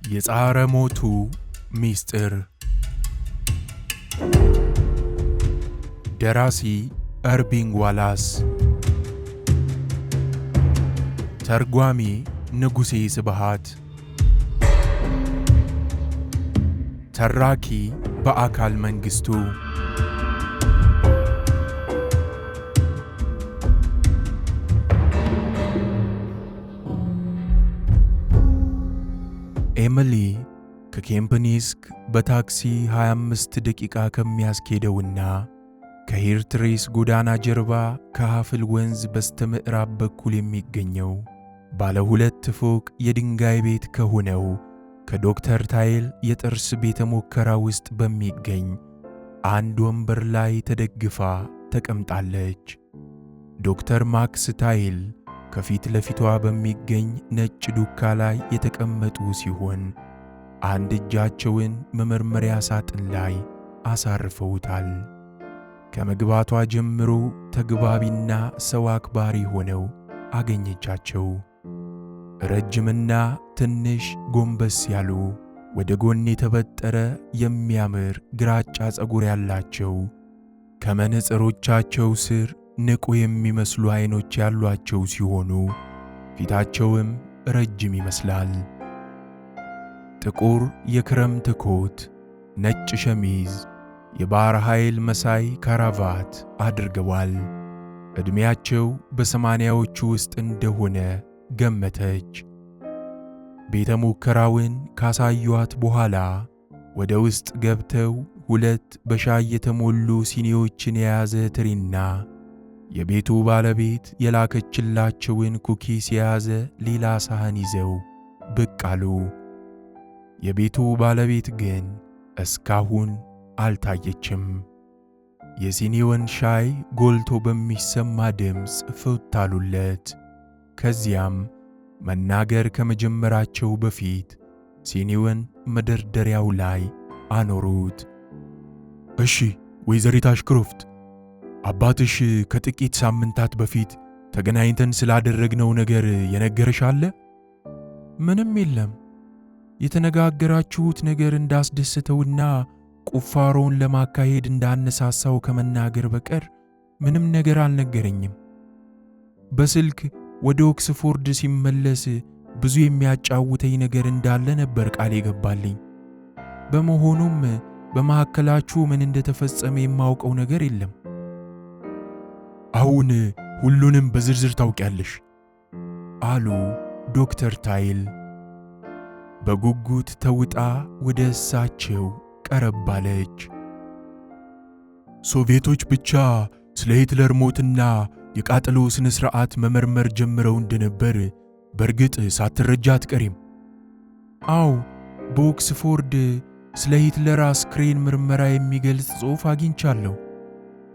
የጻረ ሞቱ ሚስጥር። ደራሲ እርቪንግ ዋላስ፣ ተርጓሚ ንጉሴ ስብሃት፣ ተራኪ በአካል መንግስቱ። ኤሚሊ ከኬምፕኒስክ በታክሲ 25 ደቂቃ ከሚያስኬደውና ከሂርትሬስ ጎዳና ጀርባ ከሐፍል ወንዝ በስተምዕራብ በኩል የሚገኘው ባለ 2 ፎቅ የድንጋይ ቤት ከሆነው ከዶክተር ታይል የጥርስ ቤተ ሙከራ ውስጥ በሚገኝ አንድ ወንበር ላይ ተደግፋ ተቀምጣለች። ዶክተር ማክስ ታይል ከፊት ለፊቷ በሚገኝ ነጭ ዱካ ላይ የተቀመጡ ሲሆን አንድ እጃቸውን መመርመሪያ ሳጥን ላይ አሳርፈውታል። ከመግባቷ ጀምሮ ተግባቢና ሰው አክባሪ ሆነው አገኘቻቸው። ረጅምና ትንሽ ጎንበስ ያሉ ወደ ጎን የተበጠረ የሚያምር ግራጫ ፀጉር ያላቸው ከመነጽሮቻቸው ስር ንቁ የሚመስሉ አይኖች ያሏቸው ሲሆኑ ፊታቸውም ረጅም ይመስላል። ጥቁር የክረምት ኮት፣ ነጭ ሸሚዝ፣ የባሕር ኃይል መሳይ ካራቫት አድርገዋል። ዕድሜያቸው በ80ዎቹ ውስጥ እንደሆነ ገመተች። ቤተ ሙከራውን ካሳዩአት በኋላ ወደ ውስጥ ገብተው 2 በሻይ የተሞሉ ሲኒዎችን የያዘ ትሪና የቤቱ ባለቤት የላከችላቸውን ኩኪስ የያዘ ሌላ ሳህን ይዘው ብቅ አሉ። የቤቱ ባለቤት ግን እስካሁን አልታየችም። የሲኒውን ሻይ ጎልቶ በሚሰማ ድምፅ ፍት አሉለት። ከዚያም መናገር ከመጀመራቸው በፊት ሲኒውን መደርደሪያው ላይ አኖሩት። እሺ ወይዘሪት አሽክሮፍት፣ አባትሽ ከጥቂት ሳምንታት በፊት ተገናኝተን ስላደረግነው ነገር የነገረሽ አለ? ምንም የለም። የተነጋገራችሁት ነገር እንዳስደሰተውና ቁፋሮውን ለማካሄድ እንዳነሳሳው ከመናገር በቀር ምንም ነገር አልነገረኝም። በስልክ ወደ ኦክስፎርድ ሲመለስ ብዙ የሚያጫውተኝ ነገር እንዳለ ነበር ቃል የገባልኝ። በመሆኑም በመካከላችሁ ምን እንደተፈጸመ የማውቀው ነገር የለም። አሁን ሁሉንም በዝርዝር ታውቂያለሽ አሉ ዶክተር ታይል። በጉጉት ተውጣ ወደ እሳቸው ቀረብ አለች። ሶቪየቶች ብቻ ስለ ሂትለር ሞትና የቃጠሎ ስነ ሥርዓት መመርመር ጀምረው እንደነበር በእርግጥ ሳትረጃ አትቀሪም? አዎ፣ በኦክስፎርድ ስለ ሂትለር አስክሬን ምርመራ የሚገልጽ ጽሑፍ አግኝቻለሁ።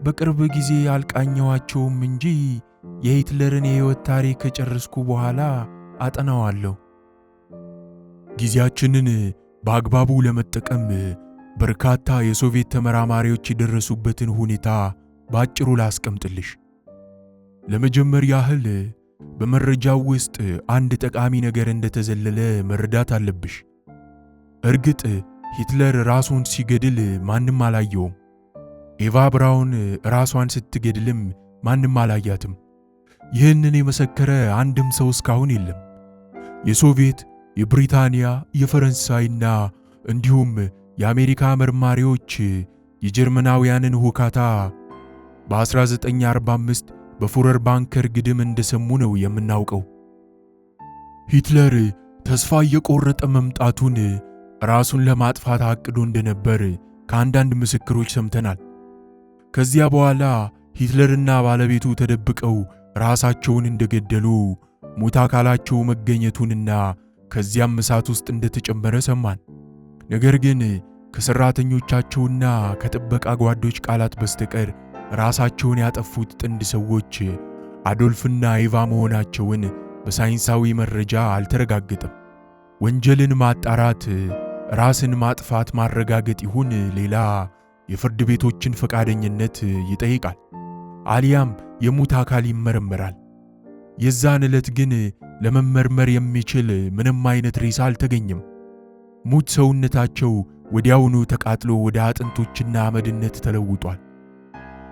በቅርብ ጊዜ አልቃኘዋቸውም እንጂ የሂትለርን የሕይወት ታሪክ ከጨረስኩ በኋላ አጠናዋለሁ። ጊዜያችንን በአግባቡ ለመጠቀም በርካታ የሶቪየት ተመራማሪዎች የደረሱበትን ሁኔታ ባጭሩ ላስቀምጥልሽ። ለመጀመር ያህል በመረጃው ውስጥ አንድ ጠቃሚ ነገር እንደተዘለለ መረዳት አለብሽ። እርግጥ ሂትለር ራሱን ሲገድል ማንም አላየውም። ኤቫ ብራውን ራሷን ስትገድልም ማንም አላያትም። ይህንን የመሰከረ አንድም ሰው እስካሁን የለም። የሶቪየት፣ የብሪታንያ፣ የፈረንሳይና እንዲሁም የአሜሪካ መርማሪዎች የጀርመናውያንን ሁካታ በ1945 በፉረር ባንከር ግድም እንደሰሙ ነው የምናውቀው። ሂትለር ተስፋ እየቆረጠ መምጣቱን ራሱን ለማጥፋት አቅዶ እንደነበር ከአንዳንድ ምስክሮች ሰምተናል። ከዚያ በኋላ ሂትለርና ባለቤቱ ተደብቀው ራሳቸውን እንደገደሉ ሙት አካላቸው መገኘቱንና ከዚያም እሳት ውስጥ እንደተጨመረ ሰማን። ነገር ግን ከሰራተኞቻቸውና ከጥበቃ ጓዶች ቃላት በስተቀር ራሳቸውን ያጠፉት ጥንድ ሰዎች አዶልፍና ኤቫ መሆናቸውን በሳይንሳዊ መረጃ አልተረጋገጠም። ወንጀልን ማጣራት ራስን ማጥፋት ማረጋገጥ ይሁን ሌላ የፍርድ ቤቶችን ፈቃደኝነት ይጠይቃል። አሊያም የሙት አካል ይመረመራል። የዛን ዕለት ግን ለመመርመር የሚችል ምንም አይነት ሬሳ አልተገኘም። ሙት ሰውነታቸው ወዲያውኑ ተቃጥሎ ወደ አጥንቶችና አመድነት ተለውጧል።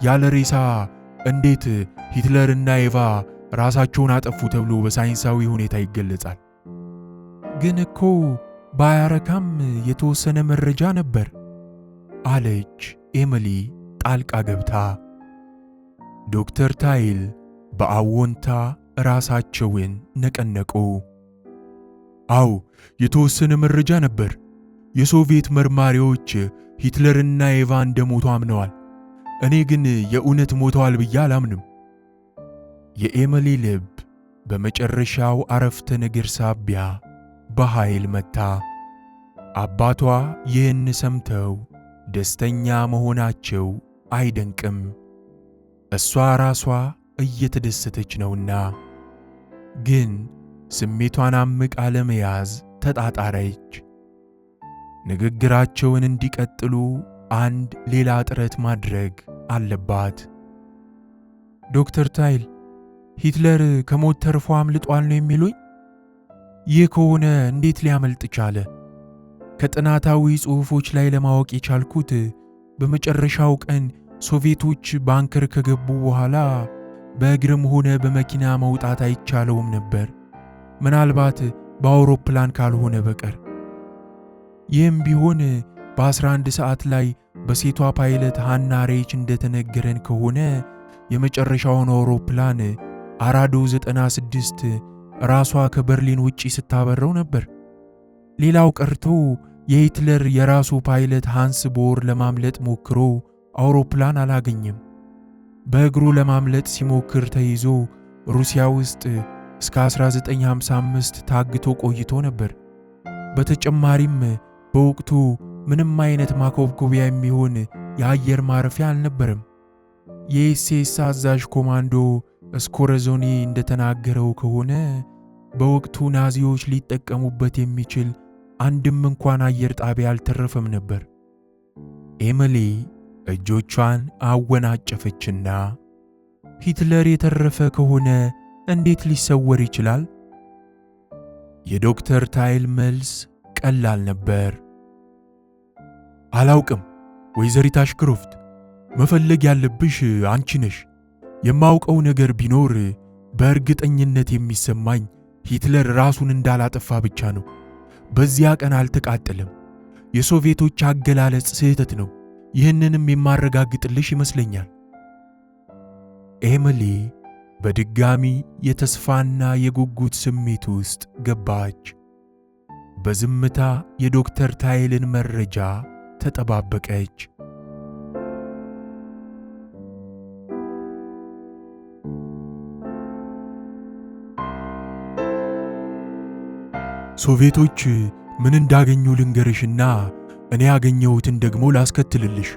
ያለ ሬሳ እንዴት ሂትለርና ኤቫ ራሳቸውን አጠፉ ተብሎ በሳይንሳዊ ሁኔታ ይገለጻል? ግን እኮ ባያረካም የተወሰነ መረጃ ነበር አለች ኤሚሊ ጣልቃ ገብታ። ዶክተር ታይል በአዎንታ ራሳቸውን ነቀነቁ። አዎ የተወሰነ መረጃ ነበር። የሶቪየት መርማሪዎች ሂትለርና ኤቫ እንደሞቱ አምነዋል። እኔ ግን የእውነት ሞተዋል ብዬ አላምንም። የኤሚሊ ልብ በመጨረሻው አረፍተ ነገር ሳቢያ በኃይል መታ። አባቷ ይህን ሰምተው ደስተኛ መሆናቸው አይደንቅም። እሷ ራሷ እየተደሰተች ነውና። ግን ስሜቷን አምቃ ለመያዝ ተጣጣረች። ንግግራቸውን እንዲቀጥሉ አንድ ሌላ ጥረት ማድረግ አለባት። ዶክተር ታይል ሂትለር ከሞት ተርፎ አምልጧል ነው የሚሉኝ? ይህ ከሆነ እንዴት ሊያመልጥ ቻለ? ከጥናታዊ ጽሑፎች ላይ ለማወቅ የቻልኩት በመጨረሻው ቀን ሶቪየቶች ባንከር ከገቡ በኋላ በእግርም ሆነ በመኪና መውጣት አይቻለውም ነበር፣ ምናልባት በአውሮፕላን ካልሆነ በቀር። ይህም ቢሆን በ11 ሰዓት ላይ በሴቷ ፓይለት ሃና ሬች እንደተነገረን ከሆነ የመጨረሻውን አውሮፕላን አራዶ 96 ራሷ ከበርሊን ውጪ ስታበረው ነበር። ሌላው ቀርቶ የሂትለር የራሱ ፓይለት ሃንስ ቦር ለማምለጥ ሞክሮ አውሮፕላን አላገኘም። በእግሩ ለማምለጥ ሲሞክር ተይዞ ሩሲያ ውስጥ እስከ 1955 ታግቶ ቆይቶ ነበር። በተጨማሪም በወቅቱ ምንም አይነት ማኮብኮቢያ የሚሆን የአየር ማረፊያ አልነበረም። የኤስኤስ አዛዥ ኮማንዶ ስኮረዞኒ እንደተናገረው ከሆነ በወቅቱ ናዚዎች ሊጠቀሙበት የሚችል አንድም እንኳን አየር ጣቢያ አልተረፈም ነበር። ኤሚሊ እጆቿን አወናጨፈችና ሂትለር የተረፈ ከሆነ እንዴት ሊሰወር ይችላል? የዶክተር ታይል መልስ ቀላል ነበር። አላውቅም ወይዘሪት አሽክሮፍት፣ መፈለግ ያለብሽ አንቺ ነሽ። የማውቀው ነገር ቢኖር በእርግጠኝነት የሚሰማኝ ሂትለር ራሱን እንዳላጠፋ ብቻ ነው። በዚያ ቀን አልተቃጠለም። የሶቪየቶች አገላለጽ ስህተት ነው። ይህንንም የማረጋግጥልሽ ይመስለኛል። ኤሚሊ በድጋሚ የተስፋና የጉጉት ስሜት ውስጥ ገባች። በዝምታ የዶክተር ታይልን መረጃ ተጠባበቀች። ሶቪየቶች ምን እንዳገኙ ልንገርሽና እኔ ያገኘሁትን ደግሞ ላስከትልልሽ።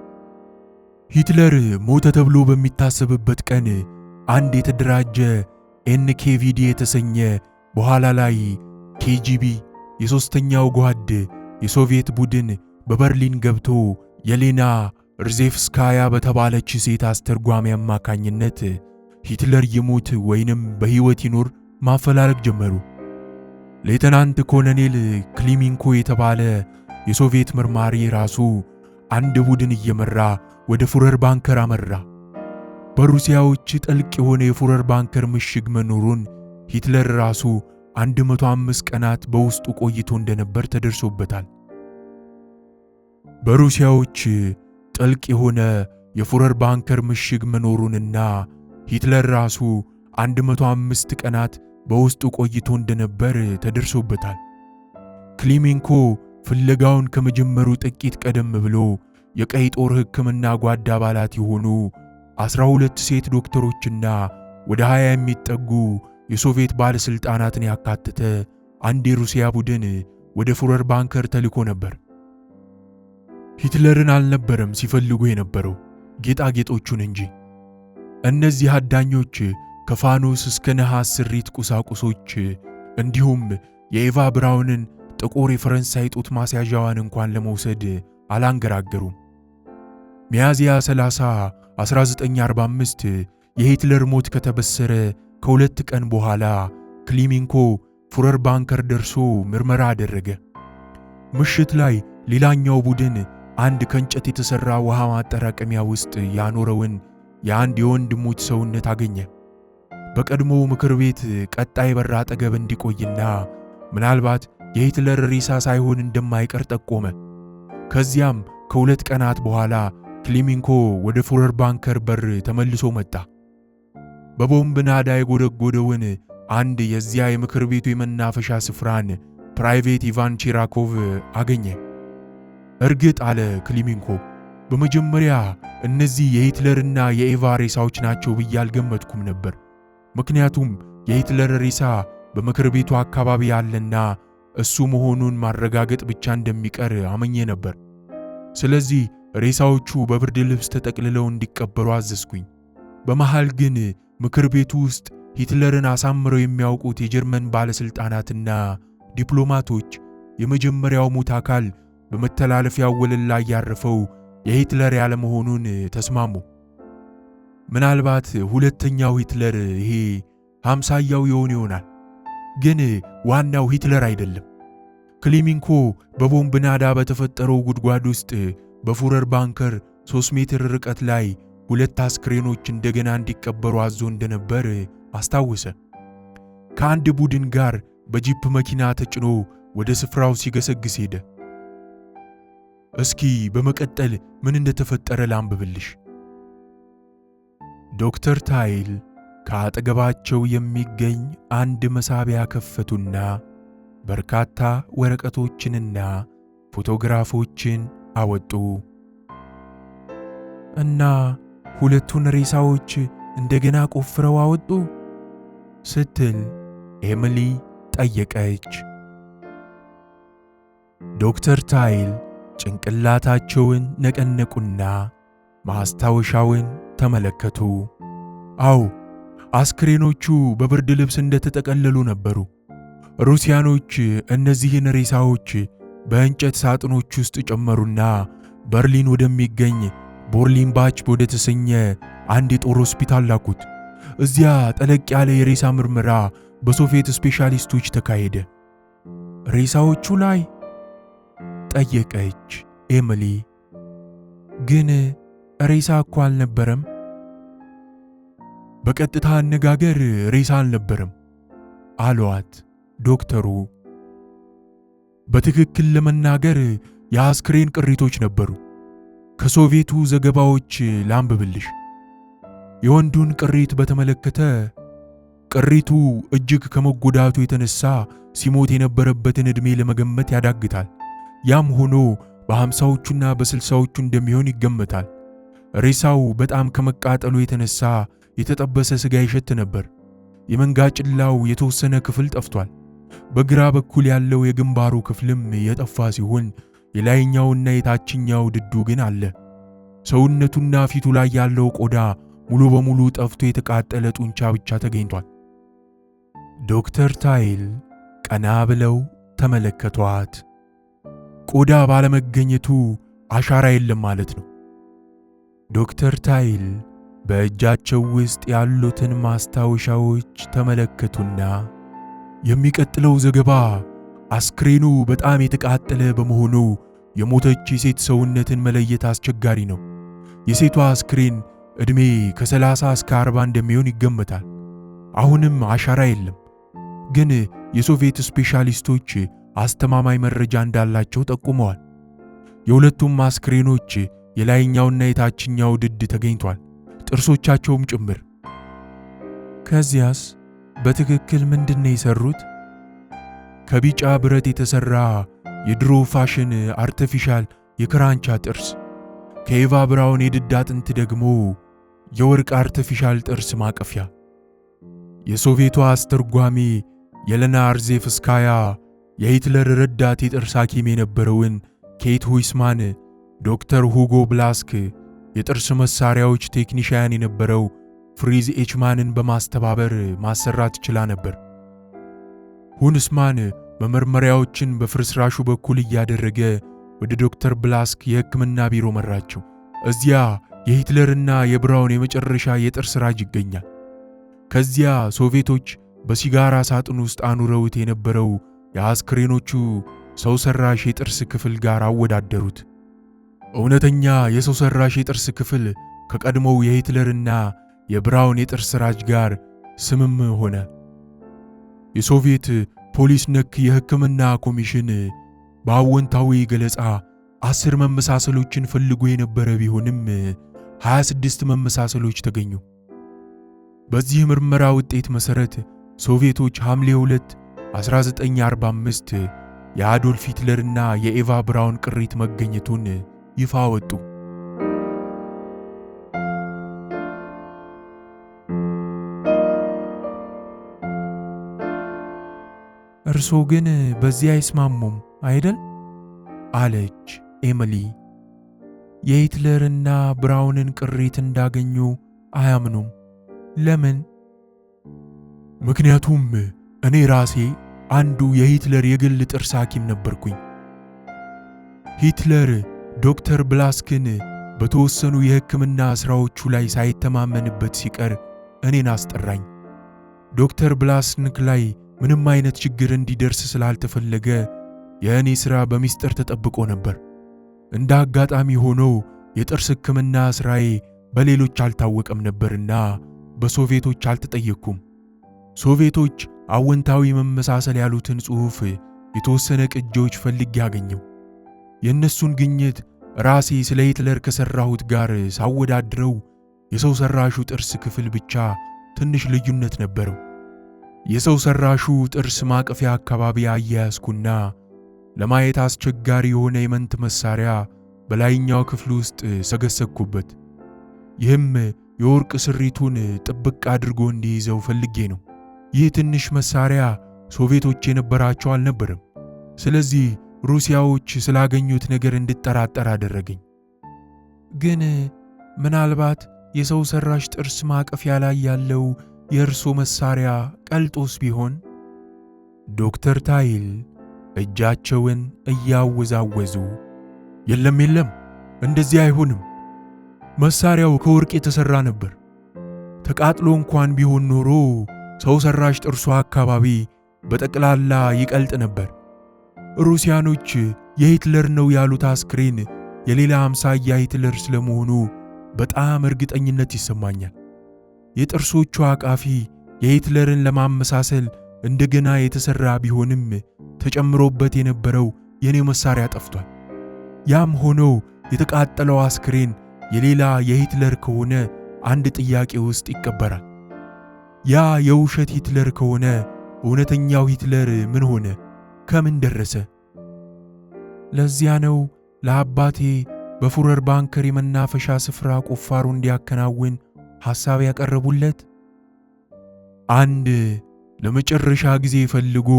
ሂትለር ሞተ ተብሎ በሚታሰብበት ቀን አንድ የተደራጀ ኤንኬቪዲ የተሰኘ በኋላ ላይ ኬጂቢ የሶስተኛው ጓድ የሶቪየት ቡድን በበርሊን ገብቶ የሌና ርዜፍስካያ በተባለች ሴት አስተርጓሚ አማካኝነት ሂትለር ይሙት ወይንም በሕይወት ይኑር ማፈላለግ ጀመሩ። ሌተናንት ኮሎኔል ክሊሚንኮ የተባለ የሶቪየት መርማሪ ራሱ አንድ ቡድን እየመራ ወደ ፉረር ባንከር አመራ። በሩሲያዎች ጥልቅ የሆነ የፉረር ባንከር ምሽግ መኖሩን ሂትለር ራሱ 105 ቀናት በውስጡ ቆይቶ እንደነበር ተደርሶበታል። በሩሲያዎች ጥልቅ የሆነ የፉረር ባንከር ምሽግ መኖሩንና ሂትለር ራሱ 105 ቀናት በውስጡ ቆይቶ እንደነበር ተደርሶበታል። ክሊሜንኮ ፍለጋውን ከመጀመሩ ጥቂት ቀደም ብሎ የቀይ ጦር ሕክምና ጓድ አባላት የሆኑ 12 ሴት ዶክተሮችና ወደ 20 የሚጠጉ የሶቪየት ባለስልጣናትን ያካተተ አንድ የሩሲያ ቡድን ወደ ፉረር ባንከር ተልኮ ነበር። ሂትለርን አልነበረም ሲፈልጉ የነበረው ጌጣጌጦቹን እንጂ። እነዚህ አዳኞች ከፋኖስ እስከ ነሐስ ስሪት ቁሳቁሶች እንዲሁም የኤቫ ብራውንን ጥቁር የፈረንሳይ ጡት ማስያዣዋን እንኳን ለመውሰድ አላንገራገሩም። ሚያዝያ 30 1945 የሂትለር ሞት ከተበሰረ ከሁለት ቀን በኋላ ክሊሚንኮ ፉረር ባንከር ደርሶ ምርመራ አደረገ። ምሽት ላይ ሌላኛው ቡድን አንድ ከእንጨት የተሰራ ውሃ ማጠራቀሚያ ውስጥ ያኖረውን የአንድ የወንድሞች ሰውነት አገኘ። በቀድሞ ምክር ቤት ቀጣይ በር አጠገብ እንዲቆይና ምናልባት የሂትለር ሬሳ ሳይሆን እንደማይቀር ጠቆመ። ከዚያም ከ2 ቀናት በኋላ ክሊሚንኮ ወደ ፉረር ባንከር በር ተመልሶ መጣ። በቦምብ ናዳ የጎደጎደውን አንድ የዚያ የምክር ቤቱ የመናፈሻ ስፍራን ፕራይቬት ኢቫን ቺራኮቭ አገኘ። እርግጥ አለ ክሊሚንኮ፣ በመጀመሪያ እነዚህ የሂትለርና የኤቫ ሬሳዎች ናቸው ብዬ አልገመትኩም ነበር። ምክንያቱም የሂትለር ሬሳ በምክር ቤቱ አካባቢ ያለና እሱ መሆኑን ማረጋገጥ ብቻ እንደሚቀር አመኘ ነበር። ስለዚህ ሬሳዎቹ በብርድ ልብስ ተጠቅልለው እንዲቀበሩ አዘዝኩኝ። በመሃል ግን ምክር ቤቱ ውስጥ ሂትለርን አሳምረው የሚያውቁት የጀርመን ባለስልጣናትና ዲፕሎማቶች የመጀመሪያው ሙት አካል በመተላለፊያው ወለል ላይ ያረፈው የሂትለር ያለመሆኑን ተስማሙ። ምናልባት ሁለተኛው ሂትለር ይሄ 50ያው ይሆናል፣ ግን ዋናው ሂትለር አይደለም። ክሊሚንኮ በቦምብ ናዳ በተፈጠረው ጉድጓድ ውስጥ በፉረር ባንከር 3 ሜትር ርቀት ላይ 2 አስክሬኖች እንደገና እንዲቀበሩ አዞ እንደነበር አስታወሰ። ከአንድ ቡድን ጋር በጂፕ መኪና ተጭኖ ወደ ስፍራው ሲገሰግስ ሄደ። እስኪ በመቀጠል ምን እንደተፈጠረ ላንብብልሽ። ዶክተር ታይል ከአጠገባቸው የሚገኝ አንድ መሳቢያ ከፈቱና በርካታ ወረቀቶችንና ፎቶግራፎችን አወጡ። እና 2ቱን ሬሳዎች እንደገና ቆፍረው አወጡ ስትል ኤሚሊ ጠየቀች። ዶክተር ታይል ጭንቅላታቸውን ነቀነቁና ማስታወሻውን ተመለከቱ። አዎ፣ አስክሬኖቹ በብርድ ልብስ እንደተጠቀለሉ ነበሩ። ሩሲያኖች እነዚህን ሬሳዎች በእንጨት ሳጥኖች ውስጥ ጨመሩና በርሊን ወደሚገኝ ቦርሊንባች ወደ ተሰኘ አንድ የጦር ሆስፒታል ላኩት። እዚያ ጠለቅ ያለ የሬሳ ምርመራ በሶቪየት ስፔሻሊስቶች ተካሄደ። ሬሳዎቹ ላይ ጠየቀች ኤሚሊ። ግን ሬሳ እኮ አልነበረም። በቀጥታ አነጋገር ሬሳ አልነበረም አሏት ዶክተሩ። በትክክል ለመናገር የአስክሬን ቅሪቶች ነበሩ። ከሶቪየቱ ዘገባዎች ላንብብልሽ። የወንዱን ቅሪት በተመለከተ ቅሪቱ እጅግ ከመጎዳቱ የተነሳ ሲሞት የነበረበትን ዕድሜ ለመገመት ያዳግታል። ያም ሆኖ በ50ዎቹና በ60ዎቹ እንደሚሆን ይገመታል። ሬሳው በጣም ከመቃጠሉ የተነሳ የተጠበሰ ሥጋ ይሸት ነበር። የመንጋጭላው የተወሰነ ክፍል ጠፍቷል። በግራ በኩል ያለው የግንባሩ ክፍልም የጠፋ ሲሆን የላይኛውና የታችኛው ድዱ ግን አለ። ሰውነቱና ፊቱ ላይ ያለው ቆዳ ሙሉ በሙሉ ጠፍቶ የተቃጠለ ጡንቻ ብቻ ተገኝቷል። ዶክተር ታይል ቀና ብለው ተመለከቷት። ቆዳ ባለመገኘቱ አሻራ የለም ማለት ነው። ዶክተር ታይል በእጃቸው ውስጥ ያሉትን ማስታወሻዎች ተመለከቱና የሚቀጥለው ዘገባ አስክሬኑ በጣም የተቃጠለ በመሆኑ የሞተች የሴት ሰውነትን መለየት አስቸጋሪ ነው። የሴቷ አስክሬን ዕድሜ ከ30 እስከ 40 እንደሚሆን ይገመታል። አሁንም አሻራ የለም፣ ግን የሶቪየት ስፔሻሊስቶች አስተማማኝ መረጃ እንዳላቸው ጠቁመዋል። የሁለቱም አስክሬኖች የላይኛውና የታችኛው ድድ ተገኝቷል፣ ጥርሶቻቸውም ጭምር። ከዚያስ በትክክል ምንድነው የሰሩት? ከቢጫ ብረት የተሰራ የድሮ ፋሽን አርቲፊሻል የክራንቻ ጥርስ፣ ከኤቫ ብራውን የድድ አጥንት ደግሞ የወርቅ አርቲፊሻል ጥርስ ማቀፊያ። የሶቪየቷ አስተርጓሚ የለና አርዜፍስካያ የሂትለር ረዳት የጥርስ ሐኪም የነበረውን ኬት ሁይስማን ዶክተር ሁጎ ብላስክ የጥርስ መሳሪያዎች ቴክኒሽያን የነበረው ፍሪዝ ኤችማንን በማስተባበር ማሰራት ችላ ነበር። ሁንስማን መመርመሪያዎችን በፍርስራሹ በኩል እያደረገ ወደ ዶክተር ብላስክ የሕክምና ቢሮ መራቸው። እዚያ የሂትለርና የብራውን የመጨረሻ የጥርስ ራጅ ይገኛል። ከዚያ ሶቪየቶች በሲጋራ ሳጥን ውስጥ አኑረውት የነበረው የአስክሬኖቹ ሰው ሰራሽ የጥርስ ክፍል ጋር አወዳደሩት። እውነተኛ የሰው ሰራሽ የጥርስ ክፍል ከቀድሞው የሂትለርና የብራውን የጥርስ ራጅ ጋር ስምም ሆነ። የሶቪየት ፖሊስ ነክ የሕክምና ኮሚሽን በአዎንታዊ ገለጻ 10 መመሳሰሎችን ፈልጎ የነበረ ቢሆንም 26 መመሳሰሎች ተገኙ። በዚህ ምርመራ ውጤት መሰረት ሶቪየቶች ሐምሌ 2 1945 የአዶልፍ ሂትለርና የኤቫ ብራውን ቅሪት መገኘቱን ይፋ ወጡ። እርሶ ግን በዚህ አይስማሙም አይደል? አለች ኤሚሊ። የሂትለርና ብራውንን ቅሪት እንዳገኙ አያምኑም። ለምን? ምክንያቱም እኔ ራሴ አንዱ የሂትለር የግል ጥርስ ሐኪም ነበርኩኝ። ሂትለር ዶክተር ብላስክን በተወሰኑ የሕክምና ሥራዎቹ ላይ ሳይተማመንበት ሲቀር እኔን አስጠራኝ። ዶክተር ብላስክ ላይ ምንም አይነት ችግር እንዲደርስ ስላልተፈለገ የእኔ ሥራ በሚስጥር ተጠብቆ ነበር። እንደ አጋጣሚ ሆኖ የጥርስ ሕክምና ሥራዬ በሌሎች አልታወቀም ነበርና በሶቪየቶች አልተጠየቅኩም። ሶቪየቶች አወንታዊ መመሳሰል ያሉትን ጽሑፍ የተወሰነ ቅጂዎች ፈልጌ ያገኘው። የእነሱን ግኝት ራሴ ስለ ሂትለር ከሠራሁት ጋር ሳወዳድረው የሰው ሰራሹ ጥርስ ክፍል ብቻ ትንሽ ልዩነት ነበረው። የሰው ሰራሹ ጥርስ ማቀፊያ አካባቢ አያያዝኩና ለማየት አስቸጋሪ የሆነ የመንት መሳሪያ በላይኛው ክፍል ውስጥ ሰገሰግኩበት። ይህም የወርቅ ስሪቱን ጥብቅ አድርጎ እንዲይዘው ፈልጌ ነው። ይህ ትንሽ መሳሪያ ሶቪየቶች የነበራቸው አልነበረም። ስለዚህ ሩሲያዎች ስላገኙት ነገር እንድጠራጠር አደረገኝ። ግን ምናልባት የሰው ሰራሽ ጥርስ ማቀፊያ ላይ ያለው የእርሶ መሳሪያ ቀልጦስ ቢሆን? ዶክተር ታይል እጃቸውን እያወዛወዙ የለም፣ እንደዚህ አይሆንም። መሳሪያው ከወርቅ የተሰራ ነበር። ተቃጥሎ እንኳን ቢሆን ኖሮ ሰው ሰራሽ ጥርሱ አካባቢ በጠቅላላ ይቀልጥ ነበር። ሩሲያኖች የሂትለር ነው ያሉት አስክሬን የሌላ አምሳያ ሂትለር ስለመሆኑ በጣም እርግጠኝነት ይሰማኛል። የጥርሶቹ አቃፊ የሂትለርን ለማመሳሰል እንደገና የተሰራ ቢሆንም ተጨምሮበት የነበረው የኔ መሳሪያ ጠፍቷል። ያም ሆኖ የተቃጠለው አስክሬን የሌላ የሂትለር ከሆነ አንድ ጥያቄ ውስጥ ይቀበራል። ያ የውሸት ሂትለር ከሆነ እውነተኛው ሂትለር ምን ሆነ? ከምን ደረሰ? ለዚያ ነው ለአባቴ በፉረር ባንከር የመናፈሻ ስፍራ ቁፋሮ እንዲያከናውን ሐሳብ ያቀረቡለት። አንድ ለመጨረሻ ጊዜ ፈልጎ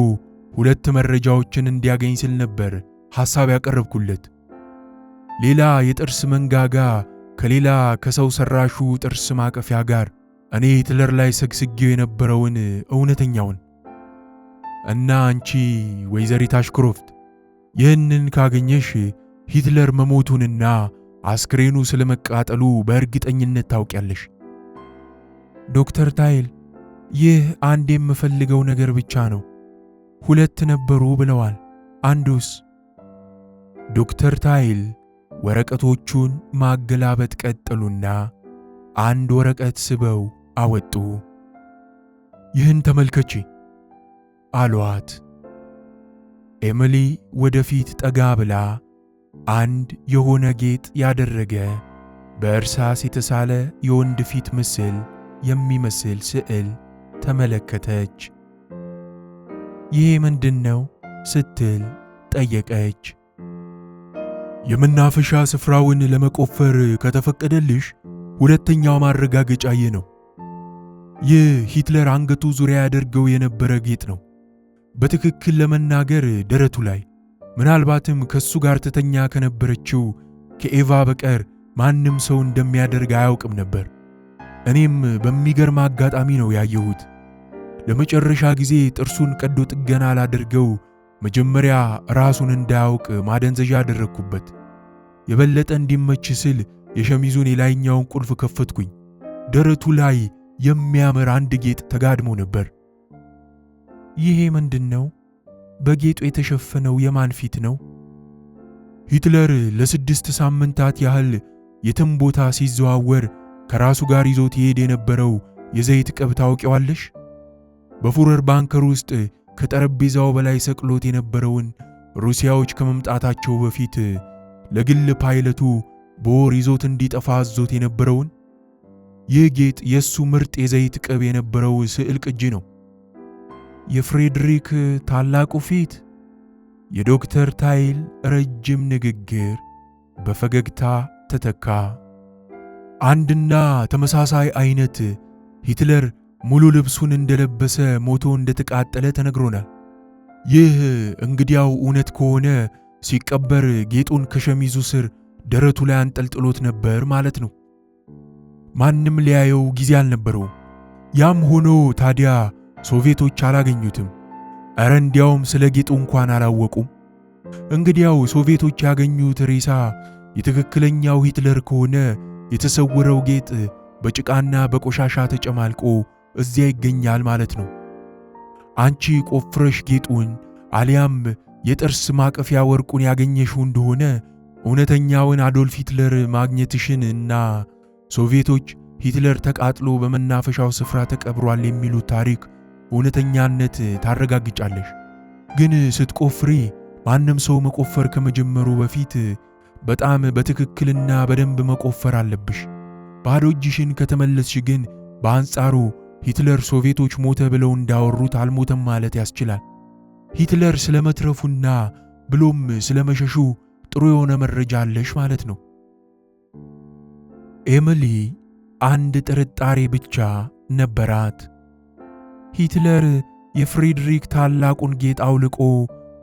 2 መረጃዎችን እንዲያገኝ ስል ነበር ሐሳብ ያቀረብኩለት። ሌላ የጥርስ መንጋጋ ከሌላ ከሰው ሰራሹ ጥርስ ማቀፊያ ጋር እኔ ሂትለር ላይ ሰግስጌው የነበረውን እውነተኛውን እና አንቺ ወይዘሪት አሽክሮፍት ይህንን ካገኘሽ ሂትለር መሞቱንና አስክሬኑ ስለመቃጠሉ በእርግጠኝነት ታውቂያለሽ። ዶክተር ታይል ይህ አንድ የምፈልገው ነገር ብቻ ነው። 2 ነበሩ ብለዋል። አንዱስ? ዶክተር ታይል ወረቀቶቹን ማገላበጥ ቀጠሉና አንድ ወረቀት ስበው አወጡ። ይህን ተመልከቺ አሏት። ኤሚሊ ወደፊት ጠጋ ብላ አንድ የሆነ ጌጥ ያደረገ በእርሳስ የተሳለ የወንድ ፊት ምስል የሚመስል ስዕል ተመለከተች። ይሄ ምንድነው? ስትል ጠየቀች። የመናፈሻ ስፍራውን ለመቆፈር ከተፈቀደልሽ ሁለተኛው ማረጋገጫ ይህ ነው። ይህ ሂትለር አንገቱ ዙሪያ ያደርገው የነበረ ጌጥ ነው። በትክክል ለመናገር ደረቱ ላይ፣ ምናልባትም ከሱ ጋር ተተኛ ከነበረችው ከኤቫ በቀር ማንም ሰው እንደሚያደርግ አያውቅም ነበር። እኔም በሚገርም አጋጣሚ ነው ያየሁት። ለመጨረሻ ጊዜ ጥርሱን ቀዶ ጥገና ላደርገው መጀመሪያ ራሱን እንዳያውቅ ማደንዘዣ አደረግኩበት። የበለጠ እንዲመች ስል የሸሚዙን የላይኛውን ቁልፍ ከፈትኩኝ። ደረቱ ላይ የሚያምር አንድ ጌጥ ተጋድሞ ነበር። ይሄ ምንድነው? በጌጡ የተሸፈነው የማን ፊት ነው? ሂትለር ለ6 ሳምንታት ያህል የትም ቦታ ሲዘዋወር ከራሱ ጋር ይዞት ይሄድ የነበረው የዘይት ቅብ ታውቂዋለሽ? በፉረር ባንከር ውስጥ ከጠረጴዛው በላይ ሰቅሎት የነበረውን ሩሲያዎች ከመምጣታቸው በፊት ለግል ፓይለቱ በወር ይዞት እንዲጠፋ አዞት የነበረውን ይህ ጌጥ የሱ ምርጥ የዘይት ቅብ የነበረው ስዕል ቅጂ ነው። የፍሬድሪክ ታላቁ ፊት። የዶክተር ታይል ረጅም ንግግር በፈገግታ ተተካ። አንድና ተመሳሳይ አይነት ሂትለር ሙሉ ልብሱን እንደለበሰ ሞቶ እንደተቃጠለ ተነግሮናል። ይህ እንግዲያው እውነት ከሆነ ሲቀበር ጌጡን ከሸሚዙ ስር ደረቱ ላይ አንጠልጥሎት ነበር ማለት ነው። ማንም ሊያየው ጊዜ አልነበረውም። ያም ሆኖ ታዲያ ሶቪየቶች አላገኙትም። እረ እንዲያውም ስለ ጌጡ እንኳን አላወቁም። እንግዲያው ሶቪየቶች ያገኙት ሬሳ የትክክለኛው ሂትለር ከሆነ የተሰወረው ጌጥ በጭቃና በቆሻሻ ተጨማልቆ እዚያ ይገኛል ማለት ነው። አንቺ ቆፍረሽ ጌጡን አሊያም የጥርስ ማቀፊያ ወርቁን ያገኘሽው እንደሆነ እውነተኛውን አዶልፍ ሂትለር ማግኘትሽን እና ሶቪየቶች ሂትለር ተቃጥሎ በመናፈሻው ስፍራ ተቀብሯል የሚሉት ታሪክ እውነተኛነት ታረጋግጫለሽ። ግን ስትቆፍሪ ማንም ሰው መቆፈር ከመጀመሩ በፊት በጣም በትክክልና በደንብ መቆፈር አለብሽ። ባዶ እጅሽን ከተመለስሽ ግን በአንጻሩ ሂትለር ሶቪየቶች ሞተ ብለው እንዳወሩት አልሞተም ማለት ያስችላል። ሂትለር ስለመትረፉና ብሎም ስለመሸሹ ጥሩ የሆነ መረጃ አለሽ ማለት ነው። ኤሚሊ አንድ ጥርጣሬ ብቻ ነበራት። ሂትለር የፍሬድሪክ ታላቁን ጌጥ አውልቆ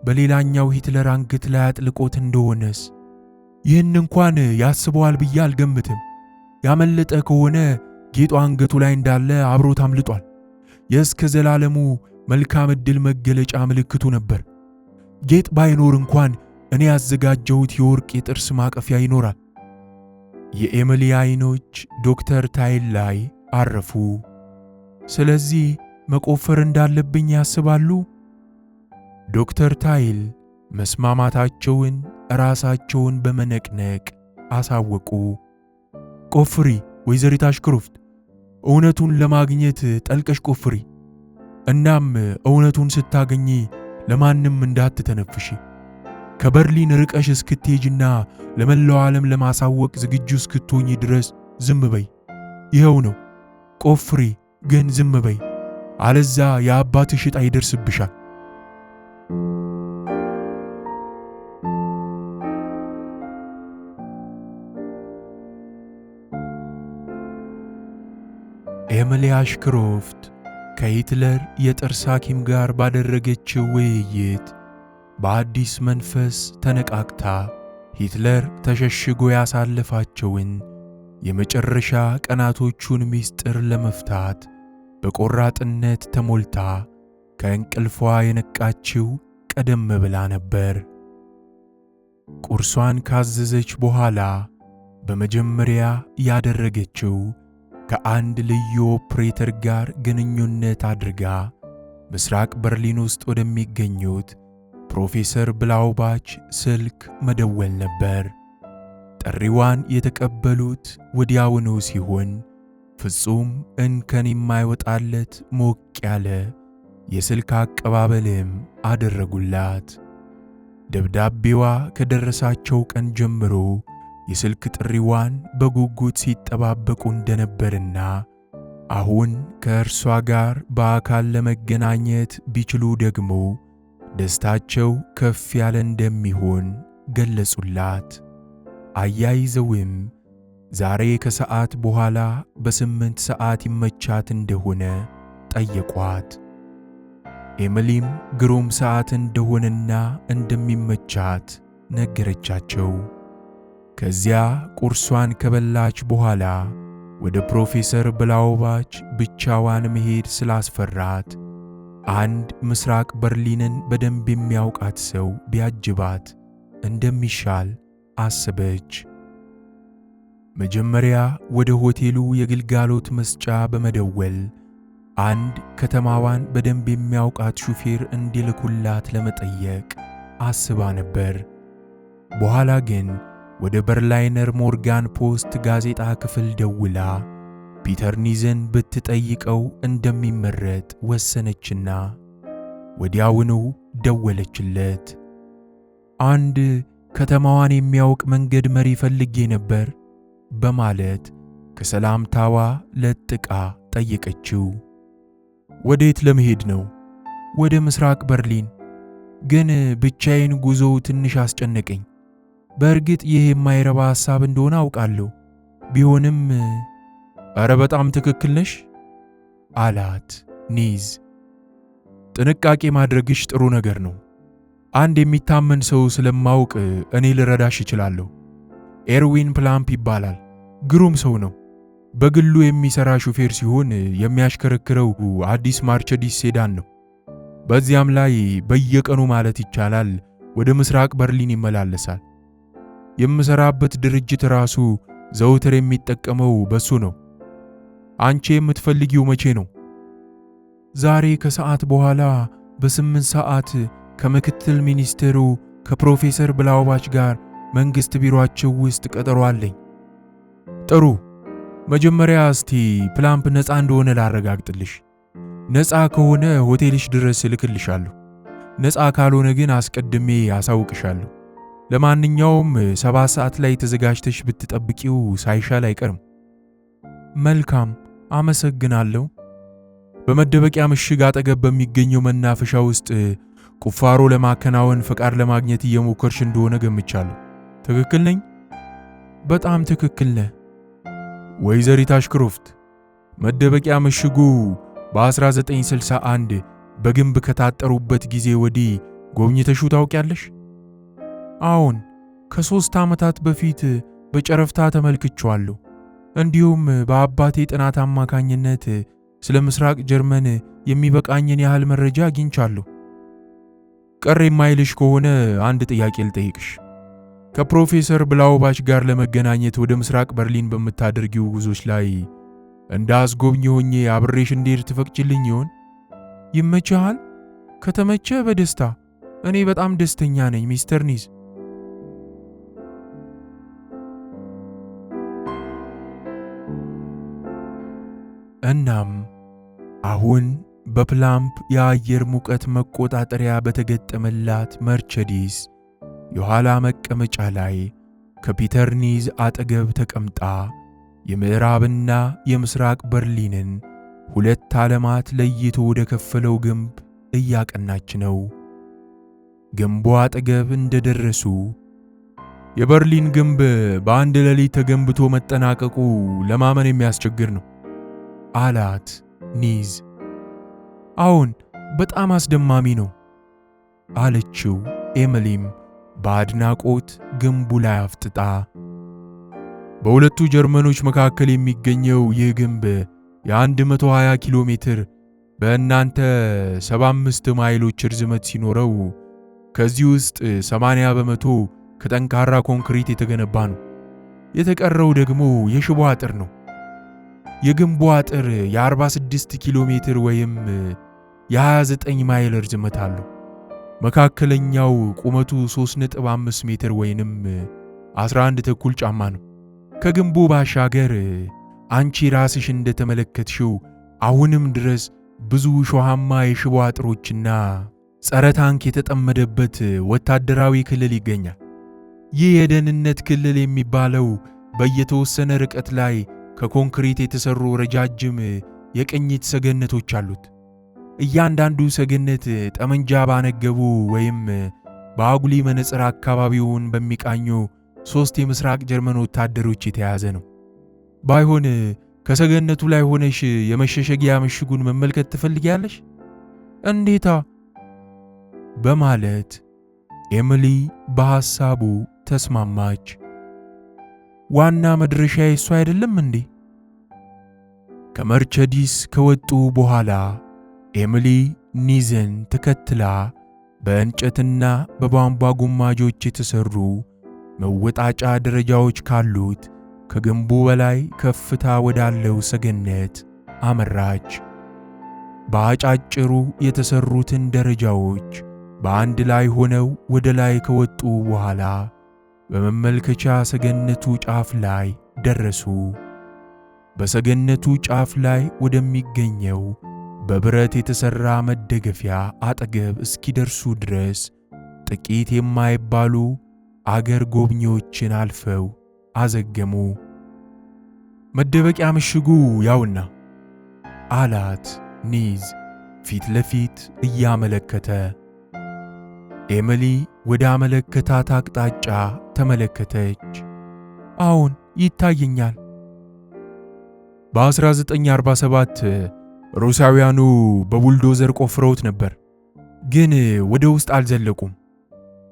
በሌላኛው ሂትለር አንገት ላይ አጥልቆት እንደሆነስ? ይህን እንኳን ያስበዋል ብዬ አልገምትም። ያመለጠ ከሆነ ጌጡ አንገቱ ላይ እንዳለ አብሮት አምልጧል። የእስከ ዘላለሙ መልካም ዕድል መገለጫ ምልክቱ ነበር። ጌጥ ባይኖር እንኳን እኔ ያዘጋጀሁት የወርቅ የጥርስ ማቀፊያ ይኖራል። የኤሚሊ አይኖች ዶክተር ታይል ላይ አረፉ። ስለዚህ መቆፈር እንዳለብኝ ያስባሉ? ዶክተር ታይል መስማማታቸውን ራሳቸውን በመነቅነቅ አሳወቁ። ቆፍሪ ወይዘሪት አሽክሮፍት፣ እውነቱን ለማግኘት ጠልቀሽ ቆፍሪ። እናም እውነቱን ስታገኚ ለማንም እንዳትተነፍሺ። ከበርሊን ርቀሽ እስክትሄጂና ለመላው ዓለም ለማሳወቅ ዝግጁ እስክትሆኚ ድረስ ዝም በይ። ይኸው ነው። ቆፍሪ፣ ግን ዝም በይ፣ አለዛ የአባትሽ ዕጣ ይደርስብሻል። ኤሚሊ አሽክሮፍት ከሂትለር የጥርስ ሐኪም ጋር ባደረገችው ውይይት በአዲስ መንፈስ ተነቃቅታ ሂትለር ተሸሽጎ ያሳለፋቸውን የመጨረሻ ቀናቶቹን ምስጢር ለመፍታት በቆራጥነት ተሞልታ ከእንቅልፏ የነቃችው ቀደም ብላ ነበር። ቁርሷን ካዘዘች በኋላ በመጀመሪያ ያደረገችው ከአንድ ልዩ ኦፕሬተር ጋር ግንኙነት አድርጋ ምስራቅ በርሊን ውስጥ ወደሚገኙት ፕሮፌሰር ብላውባች ስልክ መደወል ነበር። ጥሪዋን የተቀበሉት ወዲያውኑ ሲሆን ፍጹም እንከን የማይወጣለት ሞቅ ያለ የስልክ አቀባበልም አደረጉላት። ደብዳቤዋ ከደረሳቸው ቀን ጀምሮ የስልክ ጥሪዋን በጉጉት ሲጠባበቁ እንደነበርና አሁን ከእርሷ ጋር በአካል ለመገናኘት ቢችሉ ደግሞ ደስታቸው ከፍ ያለ እንደሚሆን ገለጹላት። አያይዘውም ዛሬ ከሰዓት በኋላ በ8 ሰዓት ይመቻት እንደሆነ ጠየቋት። ኤሚሊም ግሩም ሰዓት እንደሆነና እንደሚመቻት ነገረቻቸው። ከዚያ ቁርሷን ከበላች በኋላ ወደ ፕሮፌሰር ብላውባች ብቻዋን መሄድ ስላስፈራት አንድ ምስራቅ በርሊንን በደንብ የሚያውቃት ሰው ቢያጅባት እንደሚሻል አሰበች። መጀመሪያ ወደ ሆቴሉ የግልጋሎት መስጫ በመደወል አንድ ከተማዋን በደንብ የሚያውቃት ሹፌር እንዲልኩላት ለመጠየቅ አስባ ነበር። በኋላ ግን ወደ በርላይነር ሞርጋን ፖስት ጋዜጣ ክፍል ደውላ ፒተር ኒዝን ብትጠይቀው እንደሚመረጥ ወሰነችና ወዲያውኑ ደወለችለት። አንድ ከተማዋን የሚያውቅ መንገድ መሪ ፈልጌ ነበር በማለት ከሰላምታዋ ለጥቃ ጠየቀችው። ወዴት ለመሄድ ነው? ወደ ምስራቅ በርሊን። ግን ብቻዬን ጉዞው ትንሽ አስጨነቀኝ። በእርግጥ ይህ የማይረባ ሐሳብ እንደሆነ አውቃለሁ። ቢሆንም ኧረ በጣም ትክክል ነሽ አላት ኒዝ። ጥንቃቄ ማድረግሽ ጥሩ ነገር ነው። አንድ የሚታመን ሰው ስለማውቅ እኔ ልረዳሽ እችላለሁ። ኤርዊን ፕላምፕ ይባላል። ግሩም ሰው ነው። በግሉ የሚሰራ ሹፌር ሲሆን የሚያሽከረክረው አዲስ ማርቸዲስ ሴዳን ነው። በዚያም ላይ በየቀኑ ማለት ይቻላል ወደ ምስራቅ በርሊን ይመላለሳል። የምሰራበት ድርጅት ራሱ ዘውትር የሚጠቀመው በሱ ነው። አንቺ የምትፈልጊው መቼ ነው? ዛሬ ከሰዓት በኋላ በ8 ሰዓት ከምክትል ሚኒስትሩ ከፕሮፌሰር ብላውባች ጋር መንግስት ቢሮአቸው ውስጥ ቀጠሮ አለኝ። ጥሩ። መጀመሪያ እስቲ ፕላምፕ ነፃ እንደሆነ ላረጋግጥልሽ። ነፃ ከሆነ ሆቴልሽ ድረስ እልክልሻለሁ። ነፃ ካልሆነ ግን አስቀድሜ አሳውቅሻለሁ። ለማንኛውም 7 ሰዓት ላይ ተዘጋጅተሽ ብትጠብቂው ሳይሻል አይቀርም። መልካም፣ አመሰግናለሁ። በመደበቂያ ምሽግ አጠገብ በሚገኘው መናፈሻ ውስጥ ቁፋሮ ለማከናወን ፈቃድ ለማግኘት እየሞከርሽ እንደሆነ ገምቻለሁ። ትክክል ነኝ? በጣም ትክክል ነህ። ወይዘሪት አሽክሮፍት፣ መደበቂያ ምሽጉ በ1961 በግንብ ከታጠሩበት ጊዜ ወዲህ ጎብኝተሽው ታውቂያለሽ? አዎን፣ ከ3 ዓመታት በፊት በጨረፍታ ተመልክቼዋለሁ። እንዲሁም በአባቴ ጥናት አማካኝነት ስለ ምስራቅ ጀርመን የሚበቃኝን ያህል መረጃ አግኝቻለሁ። ቀር የማይልሽ ከሆነ አንድ ጥያቄ ልጠይቅሽ። ከፕሮፌሰር ብላውባች ጋር ለመገናኘት ወደ ምስራቅ በርሊን በምታደርጊው ጉዞች ላይ እንደ አስጎብኚ ሆኜ አብሬሽ እንድሄድ ትፈቅጂልኝ ይሆን? ይመችሃል? ከተመቸ በደስታ። እኔ በጣም ደስተኛ ነኝ ሚስተር ኒዝ። እናም አሁን በፕላምፕ የአየር ሙቀት መቆጣጠሪያ በተገጠመላት መርቸዲስ የኋላ መቀመጫ ላይ ከፒተር ኒዝ አጠገብ ተቀምጣ የምዕራብና የምስራቅ በርሊንን 2 ዓለማት ለይቶ ወደ ከፈለው ግንብ እያቀናች ነው። ግንቡ አጠገብ እንደደረሱ የበርሊን ግንብ በአንድ ሌሊት ተገንብቶ መጠናቀቁ ለማመን የሚያስቸግር ነው አላት ኒዝ። አዎን፣ በጣም አስደማሚ ነው አለችው ኤሚሊም በአድናቆት ግንቡ ላይ አፍጥጣ። በሁለቱ ጀርመኖች መካከል የሚገኘው ይህ ግንብ የ120 ኪሎ ሜትር በእናንተ 75 ማይሎች ርዝመት ሲኖረው ከዚህ ውስጥ 80 በመቶ ከጠንካራ ኮንክሪት የተገነባ ነው። የተቀረው ደግሞ የሽቦ አጥር ነው። የግንቡ አጥር የ46 ኪሎ ሜትር ወይም የ29 ማይል ርዝመት አለው። መካከለኛው ቁመቱ 3.5 ሜትር ወይንም 11 ተኩል ጫማ ነው። ከግንቡ ባሻገር አንቺ ራስሽ እንደተመለከትሽው አሁንም ድረስ ብዙ ሾሃማ የሽቦ አጥሮችና ጸረ ታንክ የተጠመደበት ወታደራዊ ክልል ይገኛል። ይህ የደህንነት ክልል የሚባለው በየተወሰነ ርቀት ላይ ከኮንክሪት የተሰሩ ረጃጅም የቅኝት ሰገነቶች አሉት። እያንዳንዱ ሰገነት ጠመንጃ ባነገቡ ወይም በአጉሊ መነጽር አካባቢውን በሚቃኙ 3 የምስራቅ ጀርመን ወታደሮች የተያዘ ነው። ባይሆን ከሰገነቱ ላይ ሆነሽ የመሸሸጊያ ምሽጉን መመልከት ትፈልጊያለሽ? እንዴታ! በማለት ኤሚሊ በሐሳቡ ተስማማች። ዋና መድረሻዬ እሱ አይደለም እንዴ? ከመርቸዲስ ከወጡ በኋላ ኤሚሊ ኒዝን ተከትላ በእንጨትና በቧንቧ ጉማጆች የተሰሩ መወጣጫ ደረጃዎች ካሉት ከግንቡ በላይ ከፍታ ወዳለው ሰገነት አመራች። በአጫጭሩ የተሰሩትን ደረጃዎች በአንድ ላይ ሆነው ወደ ላይ ከወጡ በኋላ በመመልከቻ ሰገነቱ ጫፍ ላይ ደረሱ። በሰገነቱ ጫፍ ላይ ወደሚገኘው በብረት የተሰራ መደገፊያ አጠገብ እስኪደርሱ ድረስ ጥቂት የማይባሉ አገር ጎብኚዎችን አልፈው አዘገሙ። መደበቂያ ምሽጉ ያውና አላት ኒዝ ፊት ለፊት እያመለከተ። ኤሚሊ ወደ አመለከታት አቅጣጫ ተመለከተች። አዎን ይታየኛል። በ1947 ሩሲያውያኑ በቡልዶዘር ቆፍረውት ነበር፣ ግን ወደ ውስጥ አልዘለቁም።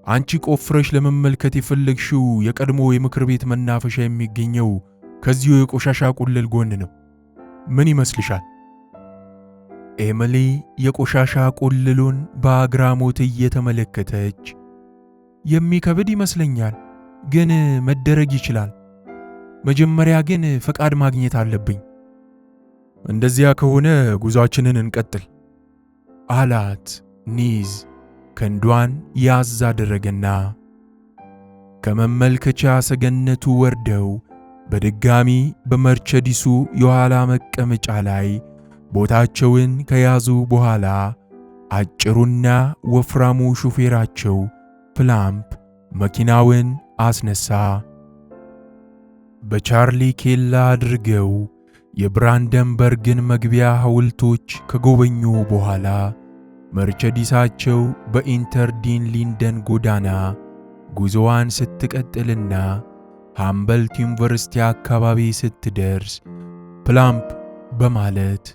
አንቺ ቆፍረሽ ለመመልከት የፈለግሽው የቀድሞ የምክር ቤት መናፈሻ የሚገኘው ከዚሁ የቆሻሻ ቁልል ጎን ነው። ምን ይመስልሻል? ኤሚሊ የቆሻሻ ቁልሉን በአግራሞት እየተመለከተች የሚከብድ ይመስለኛል፣ ግን መደረግ ይችላል። መጀመሪያ ግን ፈቃድ ማግኘት አለብኝ። እንደዚያ ከሆነ ጉዟችንን እንቀጥል አላት ኒዝ ክንዷን ያዝ አደረገና ከመመልከቻ ሰገነቱ ወርደው በድጋሚ በመርቸዲሱ የኋላ መቀመጫ ላይ ቦታቸውን ከያዙ በኋላ አጭሩና ወፍራሙ ሹፌራቸው ፕላምፕ መኪናውን አስነሳ። በቻርሊ ኬላ አድርገው የብራንደንበርግን መግቢያ ሐውልቶች ከጎበኙ በኋላ መርቸዲሳቸው በኢንተርዲን ሊንደን ጎዳና ጉዞዋን ስትቀጥልና ሃምበልት ዩኒቨርሲቲ አካባቢ ስትደርስ ፕላምፕ በማለት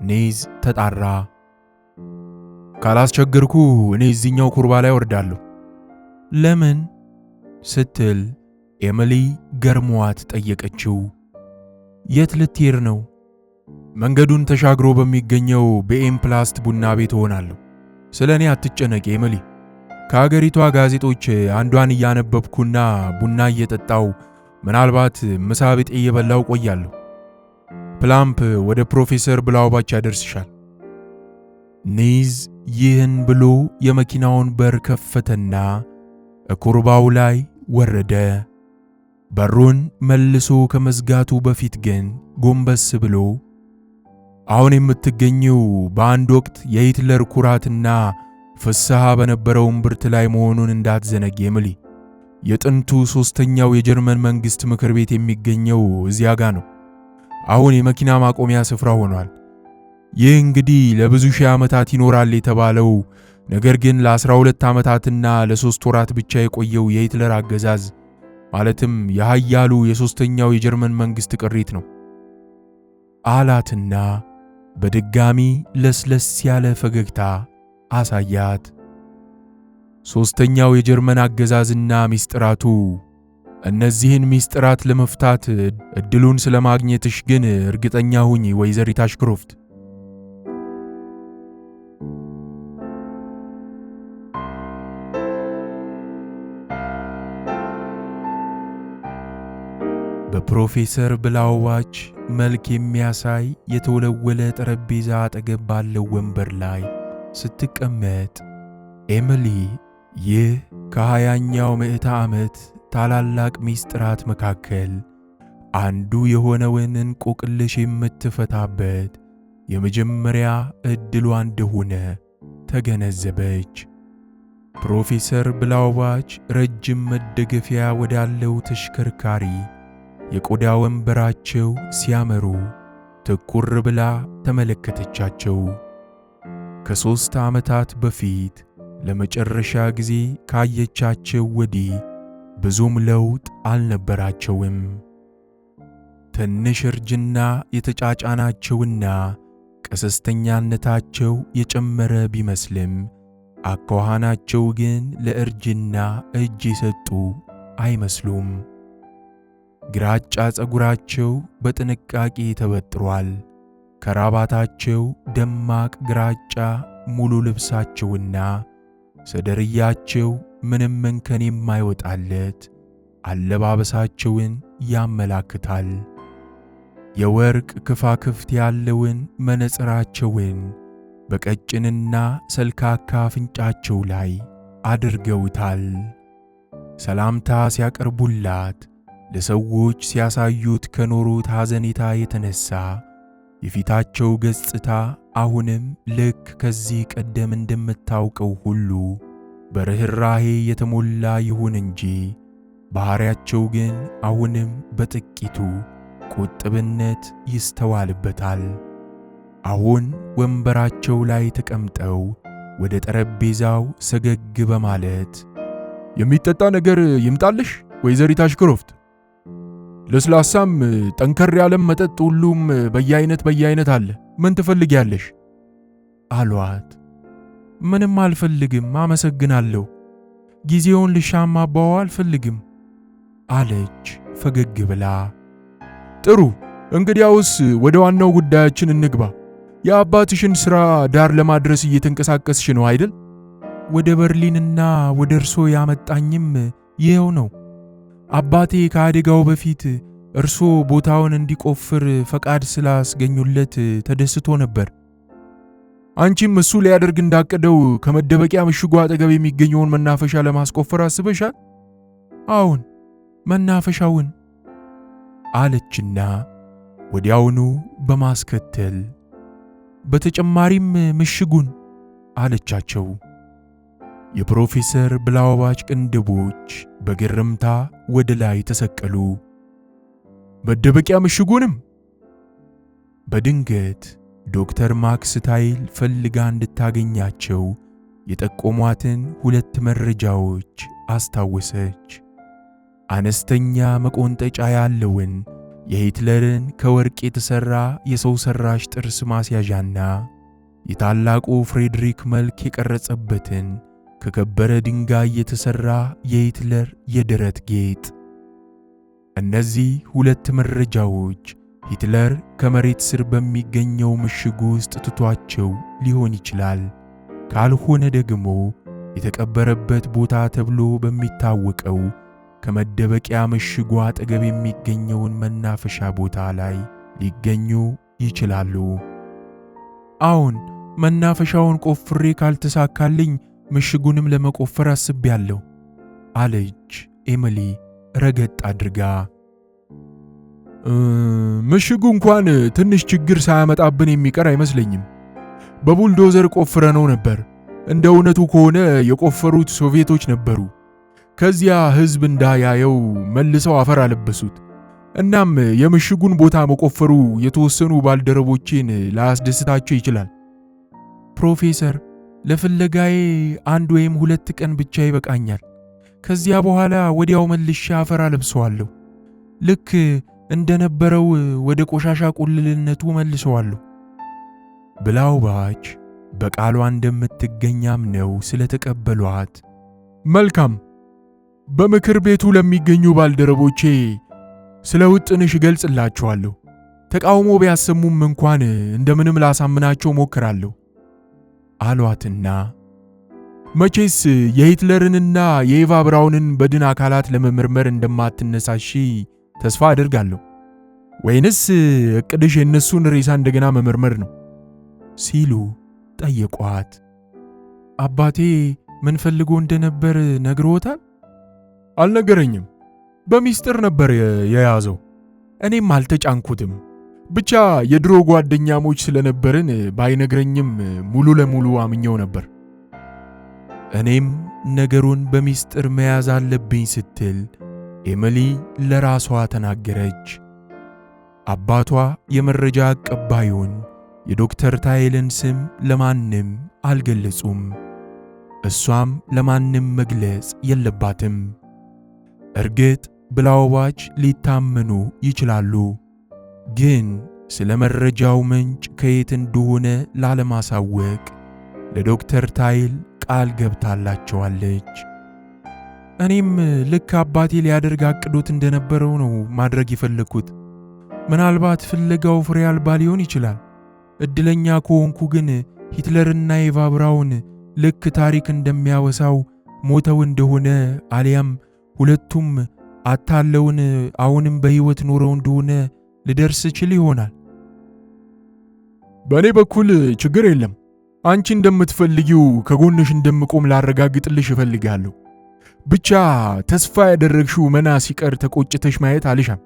ኒዝ ተጣራ። ካላስቸገርኩ እኔ እዚህኛው ኩርባ ላይ ወርዳለሁ። ለምን ስትል ኤሚሊ ገርሟት ጠየቀችው። የት ልትሄድ ነው? መንገዱን ተሻግሮ በሚገኘው በኤምፕላስት ቡና ቤት ሆናለሁ። ስለኔ አትጨነቂ ኤሚሊ። ከአገሪቷ ጋዜጦች አንዷን እያነበብኩና ቡና እየጠጣው ምናልባት ምሳ ቤት እየበላው ቆያለሁ። ፕላምፕ ወደ ፕሮፌሰር ብላውባች ያደርስሻል። ኒዝ ይህን ብሎ የመኪናውን በር ከፈተና ኩርባው ላይ ወረደ። በሩን መልሶ ከመዝጋቱ በፊት ግን ጎንበስ ብሎ አሁን የምትገኘው በአንድ ወቅት የሂትለር ኩራትና ፍስሐ በነበረው እምብርት ላይ መሆኑን እንዳትዘነጊ ኤሚሊ። የጥንቱ ሶስተኛው የጀርመን መንግስት ምክር ቤት የሚገኘው እዚያ ጋ ነው። አሁን የመኪና ማቆሚያ ስፍራ ሆኗል። ይህ እንግዲህ ለብዙ ሺህ ዓመታት ይኖራል የተባለው ነገር ግን ለ12 ዓመታትና ለ3 ወራት ብቻ የቆየው የሂትለር አገዛዝ ማለትም የኃያሉ የሶስተኛው የጀርመን መንግስት ቅሪት ነው አላትና በድጋሚ ለስለስ ያለ ፈገግታ አሳያት። ሶስተኛው የጀርመን አገዛዝና ሚስጥራቱ። እነዚህን ሚስጥራት ለመፍታት እድሉን ስለማግኘትሽ ግን እርግጠኛ ሁኚ ወይዘሪት አሽክሮፍት። በፕሮፌሰር ብላውባች መልክ የሚያሳይ የተወለወለ ጠረጴዛ አጠገብ ባለው ወንበር ላይ ስትቀመጥ ኤሚሊ ይህ ከ20ኛው ምዕተ ዓመት ታላላቅ ሚስጥራት መካከል አንዱ የሆነውን እንቆቅልሽ የምትፈታበት የመጀመሪያ ዕድሏ እንደሆነ ተገነዘበች። ፕሮፌሰር ብላውባች ረጅም መደገፊያ ወዳለው ተሽከርካሪ የቆዳ ወንበራቸው ሲያመሩ ትኩር ብላ ተመለከተቻቸው። ከ3 ዓመታት በፊት ለመጨረሻ ጊዜ ካየቻቸው ወዲህ ብዙም ለውጥ አልነበራቸውም። ትንሽ እርጅና የተጫጫናቸውና ቀሰስተኛነታቸው የጨመረ ቢመስልም አኳኋናቸው ግን ለእርጅና እጅ የሰጡ አይመስሉም። ግራጫ ፀጉራቸው በጥንቃቄ ተበጥሯል። ከራባታቸው ደማቅ ግራጫ፣ ሙሉ ልብሳቸውና ሰደርያቸው ምንም እንከን የማይወጣለት አለባበሳቸውን ያመላክታል። የወርቅ ክፋክፍት ያለውን መነጽራቸውን በቀጭንና ሰልካካ አፍንጫቸው ላይ አድርገውታል። ሰላምታ ሲያቀርቡላት ለሰዎች ሲያሳዩት ከኖሩት ሐዘኔታ የተነሳ የፊታቸው ገጽታ አሁንም ልክ ከዚህ ቀደም እንደምታውቀው ሁሉ በርህራሄ የተሞላ ይሁን እንጂ ባህሪያቸው ግን አሁንም በጥቂቱ ቁጥብነት ይስተዋልበታል። አሁን ወንበራቸው ላይ ተቀምጠው ወደ ጠረጴዛው ሰገግ በማለት የሚጠጣ ነገር ይምጣልሽ ወይዘሪት አሽክሮፍት? ለስላሳም ጠንከር ያለም መጠጥ ሁሉም በየአይነት አለ። ምን ትፈልጊያለሽ? አሏት። ምንም አልፈልግም፣ አመሰግናለሁ። ጊዜውን ልሻማባው አልፈልግም አለች ፈገግ ብላ። ጥሩ፣ እንግዲያውስ ወደ ዋናው ጉዳያችን እንግባ። የአባትሽን ሥራ ዳር ለማድረስ እየተንቀሳቀስሽ ነው አይደል? ወደ በርሊንና ወደ እርሶ ያመጣኝም ይኸው ነው። አባቴ ከአደጋው በፊት እርሶ ቦታውን እንዲቆፍር ፈቃድ ስላስገኙለት ተደስቶ ነበር። አንቺም እሱ ሊያደርግ እንዳቀደው ከመደበቂያ ምሽጉ አጠገብ የሚገኘውን መናፈሻ ለማስቆፈር አስበሻል? አዎን፣ መናፈሻውን አለችና ወዲያውኑ በማስከተል በተጨማሪም ምሽጉን አለቻቸው። የፕሮፌሰር ብላውባች ቅንድቦች በግርምታ ወደ ላይ ተሰቀሉ። መደበቂያ ምሽጉንም? በድንገት ዶክተር ማክስ ታይል ፈልጋ እንድታገኛቸው የጠቆሟትን 2 መረጃዎች አስታወሰች። አነስተኛ መቆንጠጫ ያለውን የሂትለርን ከወርቅ የተሠራ የሰው ሠራሽ ጥርስ ማስያዣና የታላቁ ፍሬድሪክ መልክ የቀረጸበትን ከከበረ ድንጋይ የተሠራ የሂትለር የደረት ጌጥ። እነዚህ 2 መረጃዎች ሂትለር ከመሬት ስር በሚገኘው ምሽጉ ውስጥ ትቷቸው ሊሆን ይችላል። ካልሆነ ደግሞ የተቀበረበት ቦታ ተብሎ በሚታወቀው ከመደበቂያ ምሽጉ አጠገብ የሚገኘውን መናፈሻ ቦታ ላይ ሊገኙ ይችላሉ። አሁን መናፈሻውን ቆፍሬ ካልተሳካልኝ ምሽጉንም ለመቆፈር አስቤያለሁ አለች ኤሚሊ ረገጥ አድርጋ። ምሽጉ እንኳን ትንሽ ችግር ሳያመጣብን የሚቀር አይመስለኝም። በቡልዶዘር ቆፍረነው ነበር። እንደ እውነቱ ከሆነ የቆፈሩት ሶቪየቶች ነበሩ። ከዚያ ሕዝብ እንዳያየው መልሰው አፈር አለበሱት። እናም የምሽጉን ቦታ መቆፈሩ የተወሰኑ ባልደረቦቼን ላያስደስታቸው ይችላል። ፕሮፌሰር፣ ለፍለጋዬ 1 ወይም 2 ቀን ብቻ ይበቃኛል። ከዚያ በኋላ ወዲያው መልሼ አፈር አለብሰዋለሁ። ልክ እንደነበረው ወደ ቆሻሻ ቁልልነቱ መልሰዋለሁ። ብላውባች በቃሏ እንደምትገኝ አምነው ስለተቀበሏት መልካም፣ በምክር ቤቱ ለሚገኙ ባልደረቦቼ ስለ ውጥንሽ እገልጽላቸዋለሁ። ተቃውሞ ቢያሰሙም እንኳን እንደምንም ላሳምናቸው ሞክራለሁ አሏትና መቼስ የሂትለርንና የኤቫ ብራውንን በድን አካላት ለመመርመር እንደማትነሳሺ ተስፋ አደርጋለሁ። ወይንስ እቅድሽ የእነሱን ሬሳ እንደገና መመርመር ነው? ሲሉ ጠየቋት። አባቴ ምን ፈልጎ እንደነበር ነግሮታል? አልነገረኝም። በሚስጥር ነበር የያዘው። እኔም አልተጫንኩትም። ብቻ የድሮ ጓደኛሞች ስለነበርን ባይነግረኝም ሙሉ ለሙሉ አምኘው ነበር። እኔም ነገሩን በሚስጥር መያዝ አለብኝ ስትል ኤሚሊ ለራሷ ተናገረች። አባቷ የመረጃ አቀባዩን የዶክተር ታይልን ስም ለማንም አልገለጹም። እሷም ለማንም መግለጽ የለባትም። እርግጥ ብላውባች ሊታመኑ ይችላሉ፣ ግን ስለ መረጃው ምንጭ ከየት እንደሆነ ላለማሳወቅ ለዶክተር ታይል ቃል ገብታላቸዋለች። እኔም ልክ አባቴ ሊያደርግ አቅዶት እንደነበረው ነው ማድረግ የፈለግኩት። ምናልባት ፍለጋው ፍሬ አልባ ሊሆን ይችላል። እድለኛ ከሆንኩ ግን ሂትለርና ኤቫ ብራውን ልክ ታሪክ እንደሚያወሳው ሞተው እንደሆነ አሊያም ሁለቱም አታለውን አሁንም በሕይወት ኖረው እንደሆነ ልደርስ ችል ይሆናል። በእኔ በኩል ችግር የለም። አንቺ እንደምትፈልጊው ከጎንሽ እንደምቆም ላረጋግጥልሽ እፈልጋለሁ። ብቻ ተስፋ ያደረግሽው መና ሲቀር ተቆጭተሽ ማየት አልሻም።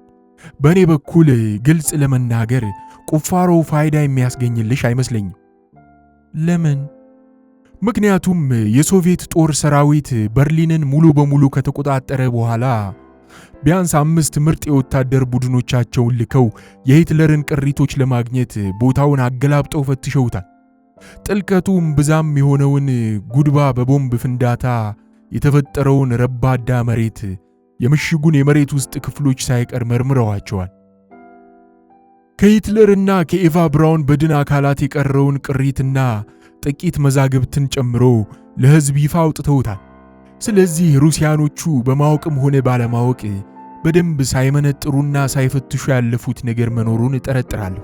በእኔ በኩል ግልጽ ለመናገር ቁፋሮው ፋይዳ የሚያስገኝልሽ አይመስለኝም። ለምን? ምክንያቱም የሶቪየት ጦር ሰራዊት በርሊንን ሙሉ በሙሉ ከተቆጣጠረ በኋላ ቢያንስ 5 ምርጥ የወታደር ቡድኖቻቸውን ልከው የሂትለርን ቅሪቶች ለማግኘት ቦታውን አገላብጠው ፈትሸውታል። ጥልቀቱም ብዛም የሆነውን ጉድባ በቦምብ ፍንዳታ የተፈጠረውን ረባዳ መሬት፣ የምሽጉን የመሬት ውስጥ ክፍሎች ሳይቀር መርምረዋቸዋል። ከሂትለርና ከኤቫ ብራውን በድን አካላት የቀረውን ቅሪትና ጥቂት መዛግብትን ጨምሮ ለሕዝብ ይፋ አውጥተውታል። ስለዚህ ሩሲያኖቹ በማወቅም ሆነ ባለማወቅ በደንብ ሳይመነጥሩና ሳይፈትሹ ያለፉት ነገር መኖሩን እጠረጥራለሁ።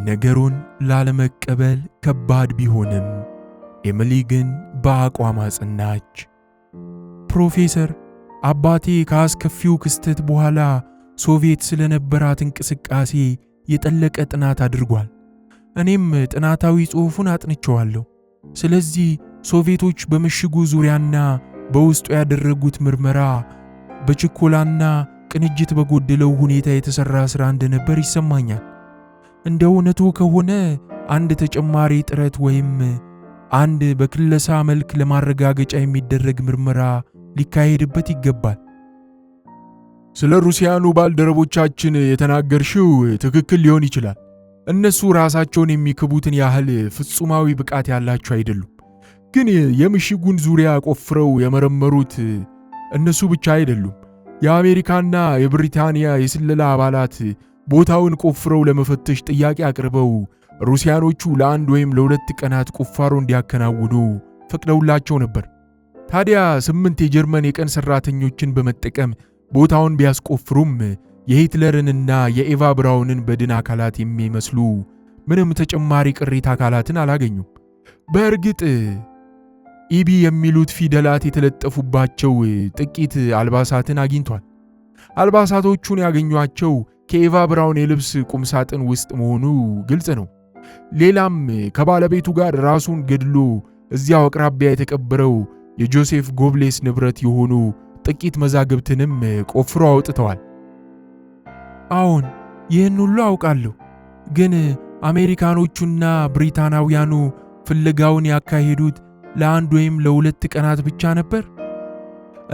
ነገሩን ላለመቀበል ከባድ ቢሆንም ኤሚሊ ግን በአቋም አጸናች። ፕሮፌሰር፣ አባቴ ከአስከፊው ክስተት በኋላ ሶቪየት ስለነበራት እንቅስቃሴ የጠለቀ ጥናት አድርጓል። እኔም ጥናታዊ ጽሑፉን አጥንቼዋለሁ። ስለዚህ ሶቪየቶች በምሽጉ ዙሪያና በውስጡ ያደረጉት ምርመራ በችኮላና ቅንጅት በጎደለው ሁኔታ የተሰራ ሥራ እንደነበር ይሰማኛል። እንደ እውነቱ ከሆነ አንድ ተጨማሪ ጥረት ወይም አንድ በክለሳ መልክ ለማረጋገጫ የሚደረግ ምርመራ ሊካሄድበት ይገባል። ስለ ሩሲያኑ ባልደረቦቻችን የተናገርሽው ትክክል ሊሆን ይችላል። እነሱ ራሳቸውን የሚክቡትን ያህል ፍጹማዊ ብቃት ያላቸው አይደሉም። ግን የምሽጉን ዙሪያ ቆፍረው የመረመሩት እነሱ ብቻ አይደሉም። የአሜሪካና የብሪታንያ የስለላ አባላት ቦታውን ቆፍረው ለመፈተሽ ጥያቄ አቅርበው ሩሲያኖቹ ለ1 ወይም ለ2 ቀናት ቁፋሮ እንዲያከናውኑ ፈቅደውላቸው ነበር። ታዲያ 8 የጀርመን የቀን ሰራተኞችን በመጠቀም ቦታውን ቢያስቆፍሩም የሂትለርንና የኤቫ ብራውንን በድን አካላት የሚመስሉ ምንም ተጨማሪ ቅሪት አካላትን አላገኙም። በእርግጥ ኢቢ የሚሉት ፊደላት የተለጠፉባቸው ጥቂት አልባሳትን አግኝቷል። አልባሳቶቹን ያገኟቸው ከኤቫ ብራውን የልብስ ቁምሳጥን ውስጥ መሆኑ ግልጽ ነው። ሌላም ከባለቤቱ ጋር ራሱን ገድሎ እዚያው አቅራቢያ የተቀበረው የጆሴፍ ጎብሌስ ንብረት የሆኑ ጥቂት መዛግብትንም ቆፍሮ አውጥተዋል። አዎን፣ ይህን ሁሉ አውቃለሁ። ግን አሜሪካኖቹና ብሪታናውያኑ ፍለጋውን ያካሄዱት ለ1 ወይም ለ2 ቀናት ብቻ ነበር።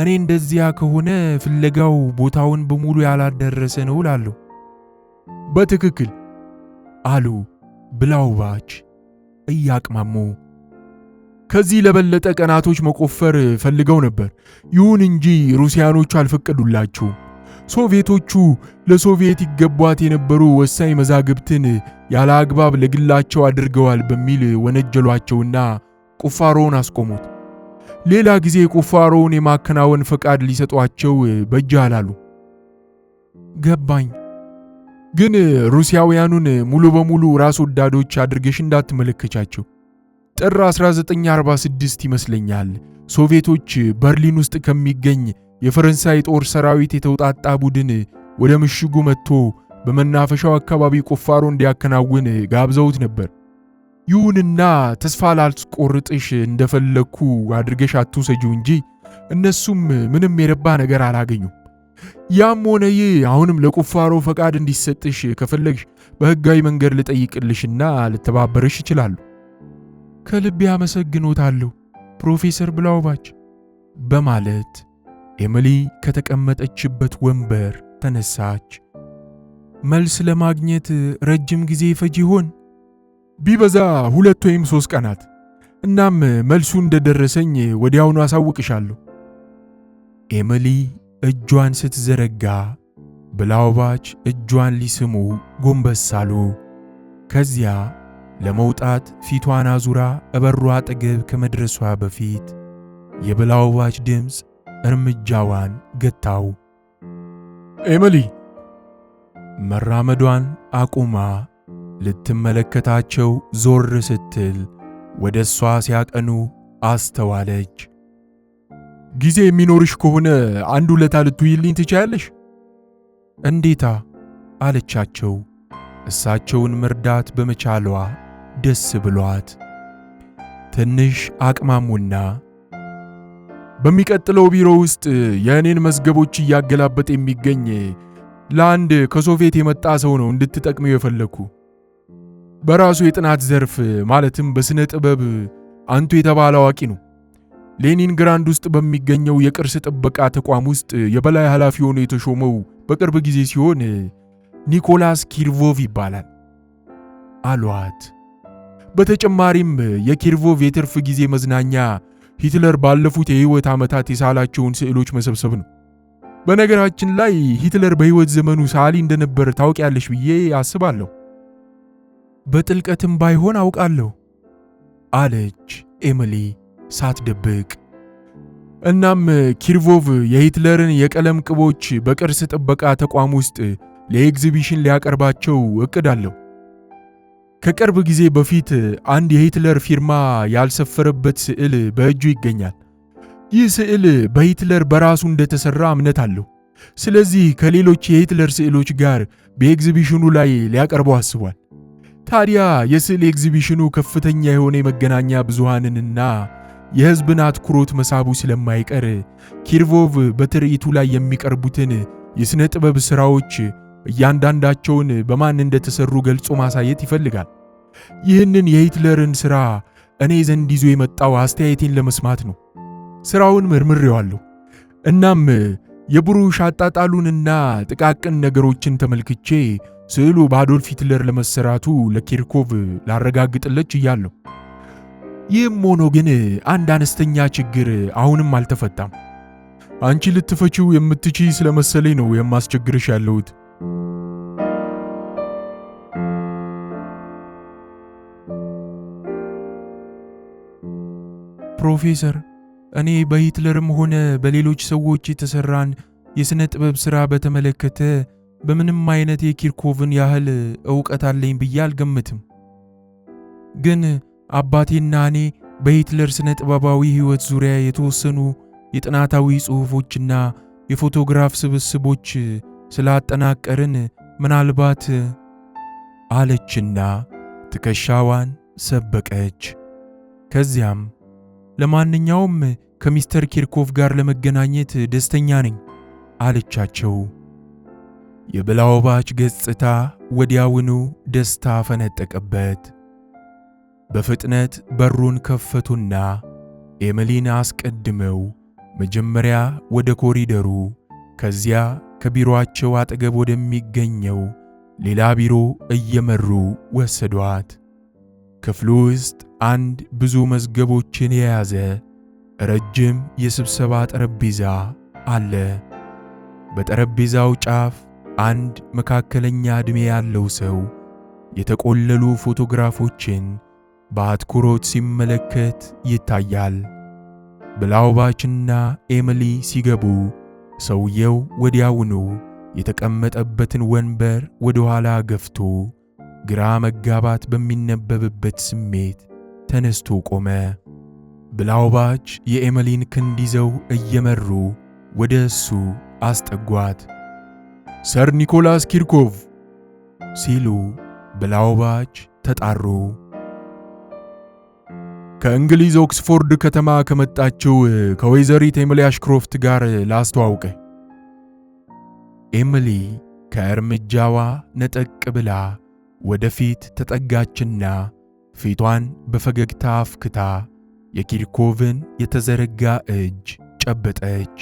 እኔ እንደዚያ ከሆነ ፍለጋው ቦታውን በሙሉ ያላደረሰ ነው እላለሁ። በትክክል አሉ ብላውባች እያቅማሙ። ከዚህ ለበለጠ ቀናቶች መቆፈር ፈልገው ነበር። ይሁን እንጂ ሩሲያኖቹ አልፈቀዱላቸውም። ሶቪየቶቹ ለሶቪየት ይገቧት የነበሩ ወሳኝ መዛግብትን ያለ አግባብ ለግላቸው አድርገዋል በሚል ወነጀሏቸውና ቁፋሮውን አስቆሙት። ሌላ ጊዜ ቁፋሮውን የማከናወን ፈቃድ ሊሰጧቸው በእጅ አላሉ። ገባኝ። ግን ሩሲያውያኑን ሙሉ በሙሉ ራስ ወዳዶች አድርገሽ እንዳትመለከቻቸው። ጥር 1946 ይመስለኛል ሶቪየቶች በርሊን ውስጥ ከሚገኝ የፈረንሳይ ጦር ሰራዊት የተውጣጣ ቡድን ወደ ምሽጉ መጥቶ በመናፈሻው አካባቢ ቁፋሮ እንዲያከናውን ጋብዘውት ነበር። ይሁንና ተስፋ ላልቆርጥሽ እንደፈለኩ አድርገሽ አትውሰጂው እንጂ እነሱም ምንም የረባ ነገር አላገኙም። ያም ሆነ ይህ አሁንም ለቁፋሮ ፈቃድ እንዲሰጥሽ ከፈለግሽ በሕጋዊ መንገድ ልጠይቅልሽና ልተባበርሽ ይችላሉ። ከልቤ አመሰግኖታለሁ ፕሮፌሰር ብላውባች በማለት ኤሚሊ ከተቀመጠችበት ወንበር ተነሳች። መልስ ለማግኘት ረጅም ጊዜ ይፈጅ ይሆን? ቢበዛ 2 ወይም 3 ቀናት። እናም መልሱ እንደደረሰኝ ወዲያውኑ አሳውቅሻለሁ። ኤሚሊ እጇን ስትዘረጋ ብላውባች እጇን ሊስሙ ጎንበስ አሉ። ከዚያ ለመውጣት ፊቷን አዙራ እበሯ አጠገብ ከመድረሷ በፊት የብላውባች ድምፅ እርምጃዋን ገታው። ኤሚሊ መራመዷን አቁማ ልትመለከታቸው ዞር ስትል ወደ እሷ ሲያቀኑ አስተዋለች። ጊዜ የሚኖርሽ ከሆነ አንድ ውለታ ልትውይልኝ ትችያለሽ? እንዴታ አለቻቸው። እሳቸውን መርዳት በመቻሏ ደስ ብሏት ትንሽ አቅማሙና በሚቀጥለው ቢሮ ውስጥ የእኔን መዝገቦች እያገላበጠ የሚገኝ ለአንድ ከሶቪየት የመጣ ሰው ነው እንድትጠቅመው የፈለኩ። በራሱ የጥናት ዘርፍ ማለትም በስነ ጥበብ አንቱ የተባለ አዋቂ ነው። ሌኒንግራንድ ውስጥ በሚገኘው የቅርስ ጥበቃ ተቋም ውስጥ የበላይ ኃላፊ ሆኖ የተሾመው በቅርብ ጊዜ ሲሆን ኒኮላስ ኪርቮቭ ይባላል አሏት። በተጨማሪም የኪርቮቭ የትርፍ ጊዜ መዝናኛ ሂትለር ባለፉት የህይወት ዓመታት የሳላቸውን ስዕሎች መሰብሰብ ነው። በነገራችን ላይ ሂትለር በህይወት ዘመኑ ሳሊ እንደነበር ታውቂያለሽ ብዬ አስባለሁ። በጥልቀትም ባይሆን አውቃለሁ አለች ኤሚሊ ሳትደብቅ። እናም ኪርቮቭ የሂትለርን የቀለም ቅቦች በቅርስ ጥበቃ ተቋም ውስጥ ለኤግዚቢሽን ሊያቀርባቸው እቅድ አለው። ከቅርብ ጊዜ በፊት አንድ የሂትለር ፊርማ ያልሰፈረበት ስዕል በእጁ ይገኛል። ይህ ስዕል በሂትለር በራሱ እንደተሰራ እምነት አለው። ስለዚህ ከሌሎች የሂትለር ስዕሎች ጋር በኤግዚቢሽኑ ላይ ሊያቀርበው አስቧል። ታዲያ የስዕል ኤግዚቢሽኑ ከፍተኛ የሆነ የመገናኛ ብዙሃንንና የህዝብን አትኩሮት መሳቡ ስለማይቀር ኪርቮቭ በትርኢቱ ላይ የሚቀርቡትን የሥነ ጥበብ ሥራዎች እያንዳንዳቸውን በማን እንደተሰሩ ገልጾ ማሳየት ይፈልጋል። ይህንን የሂትለርን ሥራ እኔ ዘንድ ይዞ የመጣው አስተያየቴን ለመስማት ነው። ሥራውን መርምሬዋለሁ። እናም የብሩሽ አጣጣሉንና ጥቃቅን ነገሮችን ተመልክቼ ስዕሉ በአዶልፍ ሂትለር ለመሰራቱ ለኪርኮቭ ላረጋግጥለች እያለሁ። ይህም ሆኖ ግን አንድ አነስተኛ ችግር አሁንም አልተፈታም። አንቺ ልትፈቺው የምትችይ ስለመሰለኝ ነው የማስቸግርሽ ያለሁት። ፕሮፌሰር፣ እኔ በሂትለርም ሆነ በሌሎች ሰዎች የተሰራን የሥነ ጥበብ ሥራ በተመለከተ በምንም አይነት የኪርኮቭን ያህል ዕውቀት አለኝ ብዬ አልገምትም። ግን አባቴና እኔ በሂትለር ሥነ ጥበባዊ ሕይወት ዙሪያ የተወሰኑ የጥናታዊ ጽሑፎችና የፎቶግራፍ ስብስቦች ስላጠናቀርን ምናልባት አለችና ትከሻዋን ሰበቀች። ከዚያም ለማንኛውም ከሚስተር ኪርኮቭ ጋር ለመገናኘት ደስተኛ ነኝ አለቻቸው። የብላውባች ገጽታ ወዲያውኑ ደስታ ፈነጠቀበት። በፍጥነት በሩን ከፈቱና ኤሚሊን አስቀድመው መጀመሪያ ወደ ኮሪደሩ ከዚያ ከቢሮአቸው አጠገብ ወደሚገኘው ሌላ ቢሮ እየመሩ ወሰዷት። ክፍሉ ውስጥ አንድ ብዙ መዝገቦችን የያዘ ረጅም የስብሰባ ጠረጴዛ አለ። በጠረጴዛው ጫፍ አንድ መካከለኛ ዕድሜ ያለው ሰው የተቆለሉ ፎቶግራፎችን በአትኩሮት ሲመለከት ይታያል። ብላውባችና ኤሚሊ ሲገቡ ሰውየው ወዲያውኑ የተቀመጠበትን ወንበር ወደ ኋላ ገፍቶ ግራ መጋባት በሚነበብበት ስሜት ተነስቶ ቆመ። ብላውባች የኤሚሊን ክንድ ይዘው እየመሩ ወደ እሱ አስጠጓት። ሰር ኒኮላስ ኪርኮቭ ሲሉ ብላውባች ተጣሩ። ከእንግሊዝ ኦክስፎርድ ከተማ ከመጣችው ከወይዘሪት ኤሚሊ አሽክሮፍት ጋር ላስተዋውቀ። ኤሚሊ ከእርምጃዋ ነጠቅ ብላ ወደፊት ተጠጋችና ፊቷን በፈገግታ አፍክታ የኪርኮቭን የተዘረጋ እጅ ጨበጠች።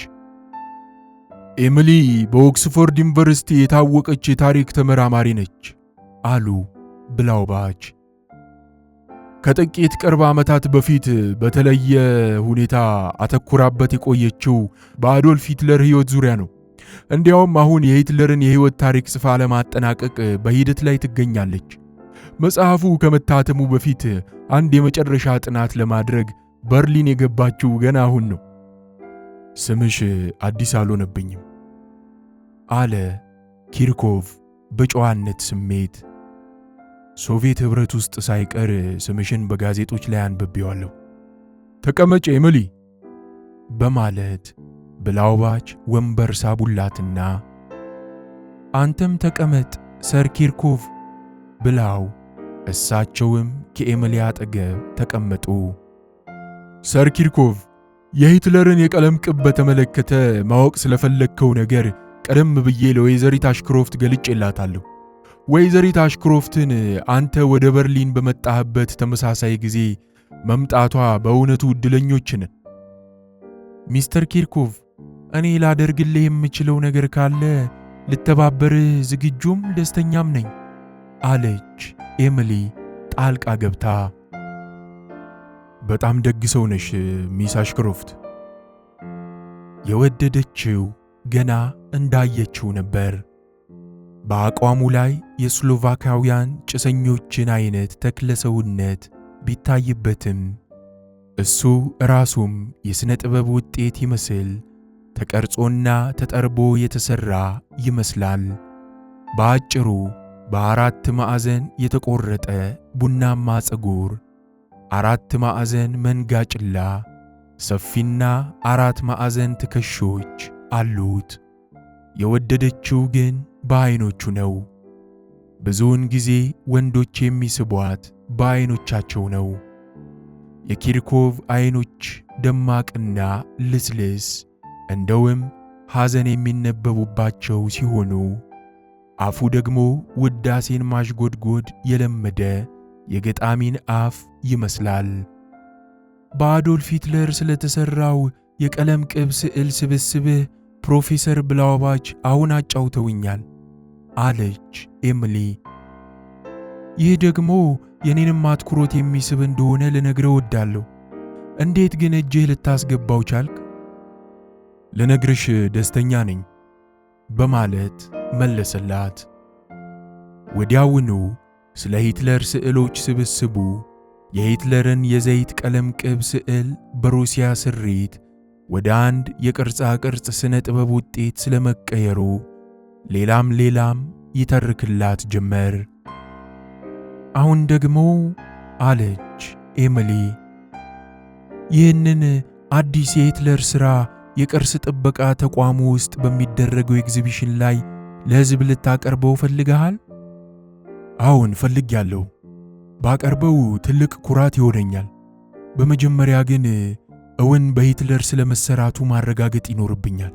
ኤሚሊ በኦክስፎርድ ዩኒቨርሲቲ የታወቀች የታሪክ ተመራማሪ ነች አሉ ብላውባች። ከጥቂት ቅርብ ዓመታት በፊት በተለየ ሁኔታ አተኩራበት የቆየችው በአዶልፍ ሂትለር ሕይወት ዙሪያ ነው። እንዲያውም አሁን የሂትለርን የሕይወት ታሪክ ጽፋ ለማጠናቀቅ በሂደት ላይ ትገኛለች። መጽሐፉ ከመታተሙ በፊት አንድ የመጨረሻ ጥናት ለማድረግ በርሊን የገባችው ገና አሁን ነው። ስምሽ አዲስ አልሆነብኝም አለ ኪርኮቭ በጨዋነት ስሜት። ሶቪየት ኅብረት ውስጥ ሳይቀር ስምሽን በጋዜጦች ላይ አንብቤዋለሁ። ተቀመጭ ኤሚሊ በማለት ብላውባች ወንበር ሳቡላትና አንተም ተቀመጥ ሰር ኪርኮቭ ብላው እሳቸውም ከኤሚሊ አጠገብ ተቀመጡ። ሰር ኪርኮቭ፣ የሂትለርን የቀለም ቅብ በተመለከተ ማወቅ ስለፈለግከው ነገር ቀደም ብዬ ለወይዘሪት አሽክሮፍት ገልጬላታለሁ። ወይዘሪት አሽክሮፍትን አንተ ወደ በርሊን በመጣህበት ተመሳሳይ ጊዜ መምጣቷ በእውነቱ ዕድለኞች ነን። ሚስተር ኪርኮቭ፣ እኔ ላደርግልህ የምችለው ነገር ካለ ልተባበርህ ዝግጁም ደስተኛም ነኝ አለች ኤሚሊ ጣልቃ ገብታ። በጣም ደግ ሰው ነሽ ሚስ አሽክሮፍት። የወደደችው ገና እንዳየችው ነበር። በአቋሙ ላይ የስሎቫካውያን ጭሰኞችን አይነት ተክለሰውነት ቢታይበትም እሱ ራሱም የሥነ ጥበብ ውጤት ይመስል ተቀርጾና ተጠርቦ የተሠራ ይመስላል። በአጭሩ በአራት ማዕዘን የተቆረጠ ቡናማ ፀጉር፣ አራት ማዕዘን መንጋጭላ፣ ሰፊና አራት ማዕዘን ትከሾች አሉት። የወደደችው ግን በዓይኖቹ ነው። ብዙውን ጊዜ ወንዶች የሚስቧት በዓይኖቻቸው ነው። የኪርኮቭ ዓይኖች ደማቅና ልስልስ እንደውም ሐዘን የሚነበቡባቸው ሲሆኑ አፉ ደግሞ ውዳሴን ማሽጎድጎድ የለመደ የገጣሚን አፍ ይመስላል። በአዶልፍ ሂትለር ስለተሠራው የቀለም ቅብ ስዕል ስብስብህ ፕሮፌሰር ብላውባች አሁን አጫውተውኛል አለች ኤሚሊ። ይህ ደግሞ የኔንም አትኩሮት የሚስብ እንደሆነ ልነግረው እወዳለሁ። እንዴት ግን እጅህ ልታስገባው ቻልክ? ልነግርሽ ደስተኛ ነኝ በማለት መለሰላት። ወዲያውኑ ስለ ሂትለር ስዕሎች ስብስቡ የሂትለርን የዘይት ቀለም ቅብ ስዕል በሩሲያ ስሪት ወደ አንድ የቅርጻ ቅርጽ ስነ ጥበብ ውጤት ስለመቀየሩ ሌላም ይተርክላት ጀመር። አሁን ደግሞ አለች ኤሚሊ፣ ይህንን አዲስ የሂትለር ሥራ የቅርስ ጥበቃ ተቋሙ ውስጥ በሚደረገው ኤግዚቢሽን ላይ ለሕዝብ ልታቀርበው ፈልገሃል? አዎን ፈልጌያለሁ። ባቀርበው ትልቅ ኩራት ይሆነኛል። በመጀመሪያ ግን እውን በሂትለር ስለመሰራቱ ማረጋገጥ ይኖርብኛል።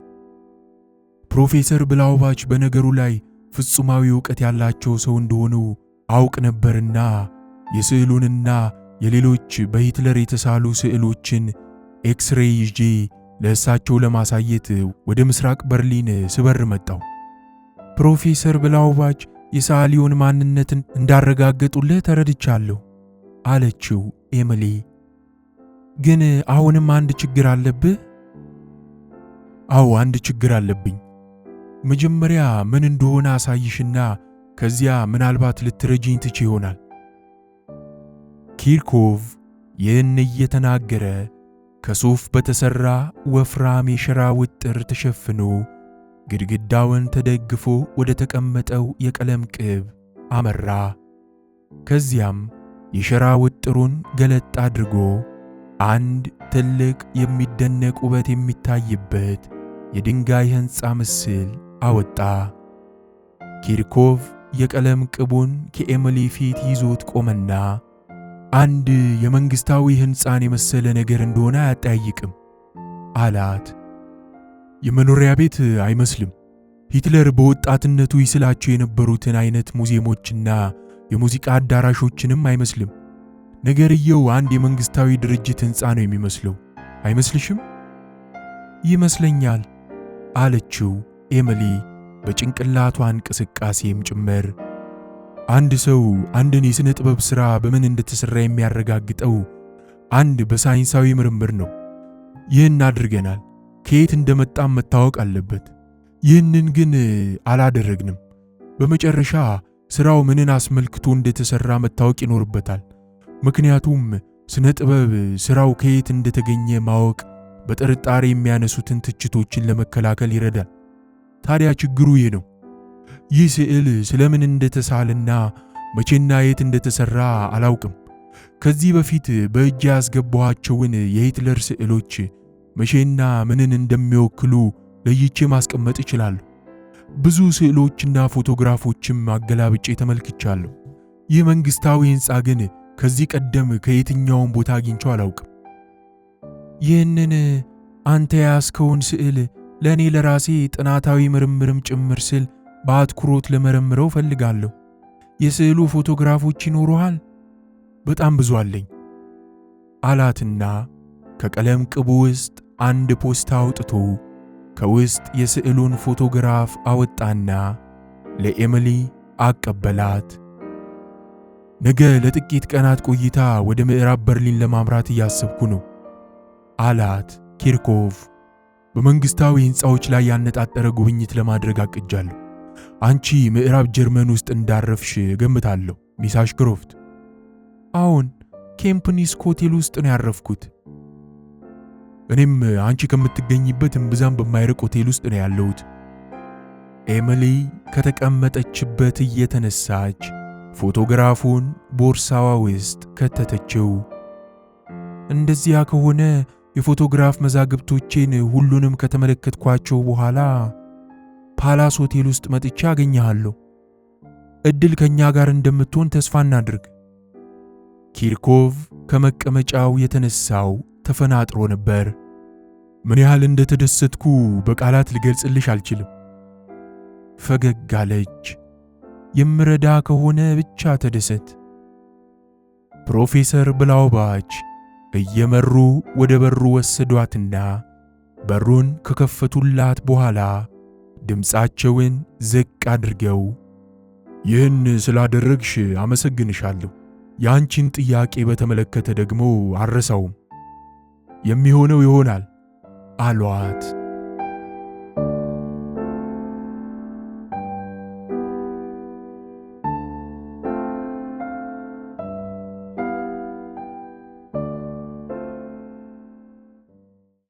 ፕሮፌሰር ብላውባች በነገሩ ላይ ፍጹማዊ ዕውቀት ያላቸው ሰው እንደሆኑ አውቅ ነበርና የስዕሉንና የሌሎች በሂትለር የተሳሉ ስዕሎችን ኤክስሬይ ይዤ ለእሳቸው ለማሳየት ወደ ምስራቅ በርሊን ስበር መጣው። ፕሮፌሰር ብላውባች የሰዓሊውን ማንነትን እንዳረጋገጡልህ ተረድቻለሁ አለችው ኤሚሊ። ግን አሁንም አንድ ችግር አለብህ? አዎ አንድ ችግር አለብኝ። መጀመሪያ ምን እንደሆነ አሳይሽና ከዚያ ምናልባት ልትረጂኝ ትች ይሆናል። ኪርኮቭ ይህን እየተናገረ ከሱፍ በተሠራ ወፍራም የሸራ ውጥር ተሸፍኖ ግድግዳውን ተደግፎ ወደ ተቀመጠው የቀለም ቅብ አመራ። ከዚያም የሸራ ውጥሩን ገለጥ አድርጎ አንድ ትልቅ የሚደነቅ ውበት የሚታይበት የድንጋይ ሕንፃ ምስል አወጣ። ኪርኮቭ የቀለም ቅቡን ከኤሚሊ ፊት ይዞት ቆመና አንድ የመንግሥታዊ ሕንፃን የመሰለ ነገር እንደሆነ አያጠያይቅም አላት። የመኖሪያ ቤት አይመስልም። ሂትለር በወጣትነቱ ይስላቸው የነበሩትን አይነት ሙዚየሞችና የሙዚቃ አዳራሾችንም አይመስልም። ነገርየው አንድ የመንግሥታዊ ድርጅት ሕንፃ ነው የሚመስለው። አይመስልሽም? ይመስለኛል አለችው ኤሚሊ በጭንቅላቷ እንቅስቃሴም ጭምር። አንድ ሰው አንድን የሥነ ጥበብ ሥራ በምን እንደተሠራ የሚያረጋግጠው አንድ በሳይንሳዊ ምርምር ነው። ይህን አድርገናል። ከየት እንደመጣም መታወቅ አለበት። ይህንን ግን አላደረግንም። በመጨረሻ ሥራው ምንን አስመልክቶ እንደተሠራ መታወቅ ይኖርበታል። ምክንያቱም ስነ ጥበብ ሥራው ከየት እንደተገኘ ማወቅ በጥርጣሬ የሚያነሱትን ትችቶችን ለመከላከል ይረዳል። ታዲያ ችግሩ ይህ ነው። ይህ ስዕል ስለምን እንደተሳለና መቼና የት እንደተሠራ አላውቅም። ከዚህ በፊት በእጅ ያስገባኋቸውን የሂትለር ስዕሎች መቼና ምንን እንደሚወክሉ ለይቼ ማስቀመጥ እችላለሁ። ብዙ ስዕሎችና ፎቶግራፎችም አገላብጬ ተመልክቻለሁ። ይህ መንግሥታዊ ሕንፃ ግን ከዚህ ቀደም ከየትኛውም ቦታ አግኝቼው አላውቅም። ይህንን አንተ ያስከውን ስዕል ለእኔ ለራሴ ጥናታዊ ምርምርም ጭምር ስል በአትኩሮት ለመረምረው ፈልጋለሁ። የስዕሉ ፎቶግራፎች ይኖሩሃል? በጣም ብዙ አለኝ አላትና ከቀለም ቅቡ ውስጥ አንድ ፖስታ አውጥቶ ከውስጥ የስዕሉን ፎቶግራፍ አወጣና ለኤሚሊ አቀበላት። ነገ ለጥቂት ቀናት ቆይታ ወደ ምዕራብ በርሊን ለማምራት እያሰብኩ ነው አላት ኪርኮቭ። በመንግስታዊ ሕንፃዎች ላይ ያነጣጠረ ጉብኝት ለማድረግ አቅጃለሁ። አንቺ ምዕራብ ጀርመን ውስጥ እንዳረፍሽ ገምታለሁ ሚስ አሽክሮፍት። አዎን፣ ኬምፕኒስክ ሆቴል ውስጥ ነው ያረፍኩት። እኔም አንቺ ከምትገኝበት እምብዛም በማይርቅ ሆቴል ውስጥ ነው ያለሁት። ኤሚሊ ከተቀመጠችበት እየተነሳች ፎቶግራፉን ቦርሳዋ ውስጥ ከተተችው። እንደዚያ ከሆነ የፎቶግራፍ መዛግብቶቼን ሁሉንም ከተመለከትኳቸው በኋላ ፓላስ ሆቴል ውስጥ መጥቼ አገኘሃለሁ። እድል ከኛ ጋር እንደምትሆን ተስፋ እናድርግ። ኪርኮቭ ከመቀመጫው የተነሳው ተፈናጥሮ ነበር። ምን ያህል እንደተደሰትኩ በቃላት ልገልጽልሽ አልችልም። ፈገግ አለች። የምረዳ ከሆነ ብቻ ተደሰት። ፕሮፌሰር ብላውባች እየመሩ ወደ በሩ ወሰዷትና በሩን ከከፈቱላት በኋላ ድምፃቸውን ዝቅ አድርገው ይህን ስላደረግሽ አመሰግንሻለሁ። ያንቺን ጥያቄ በተመለከተ ደግሞ አረሳውም። የሚሆነው ይሆናል አሏት።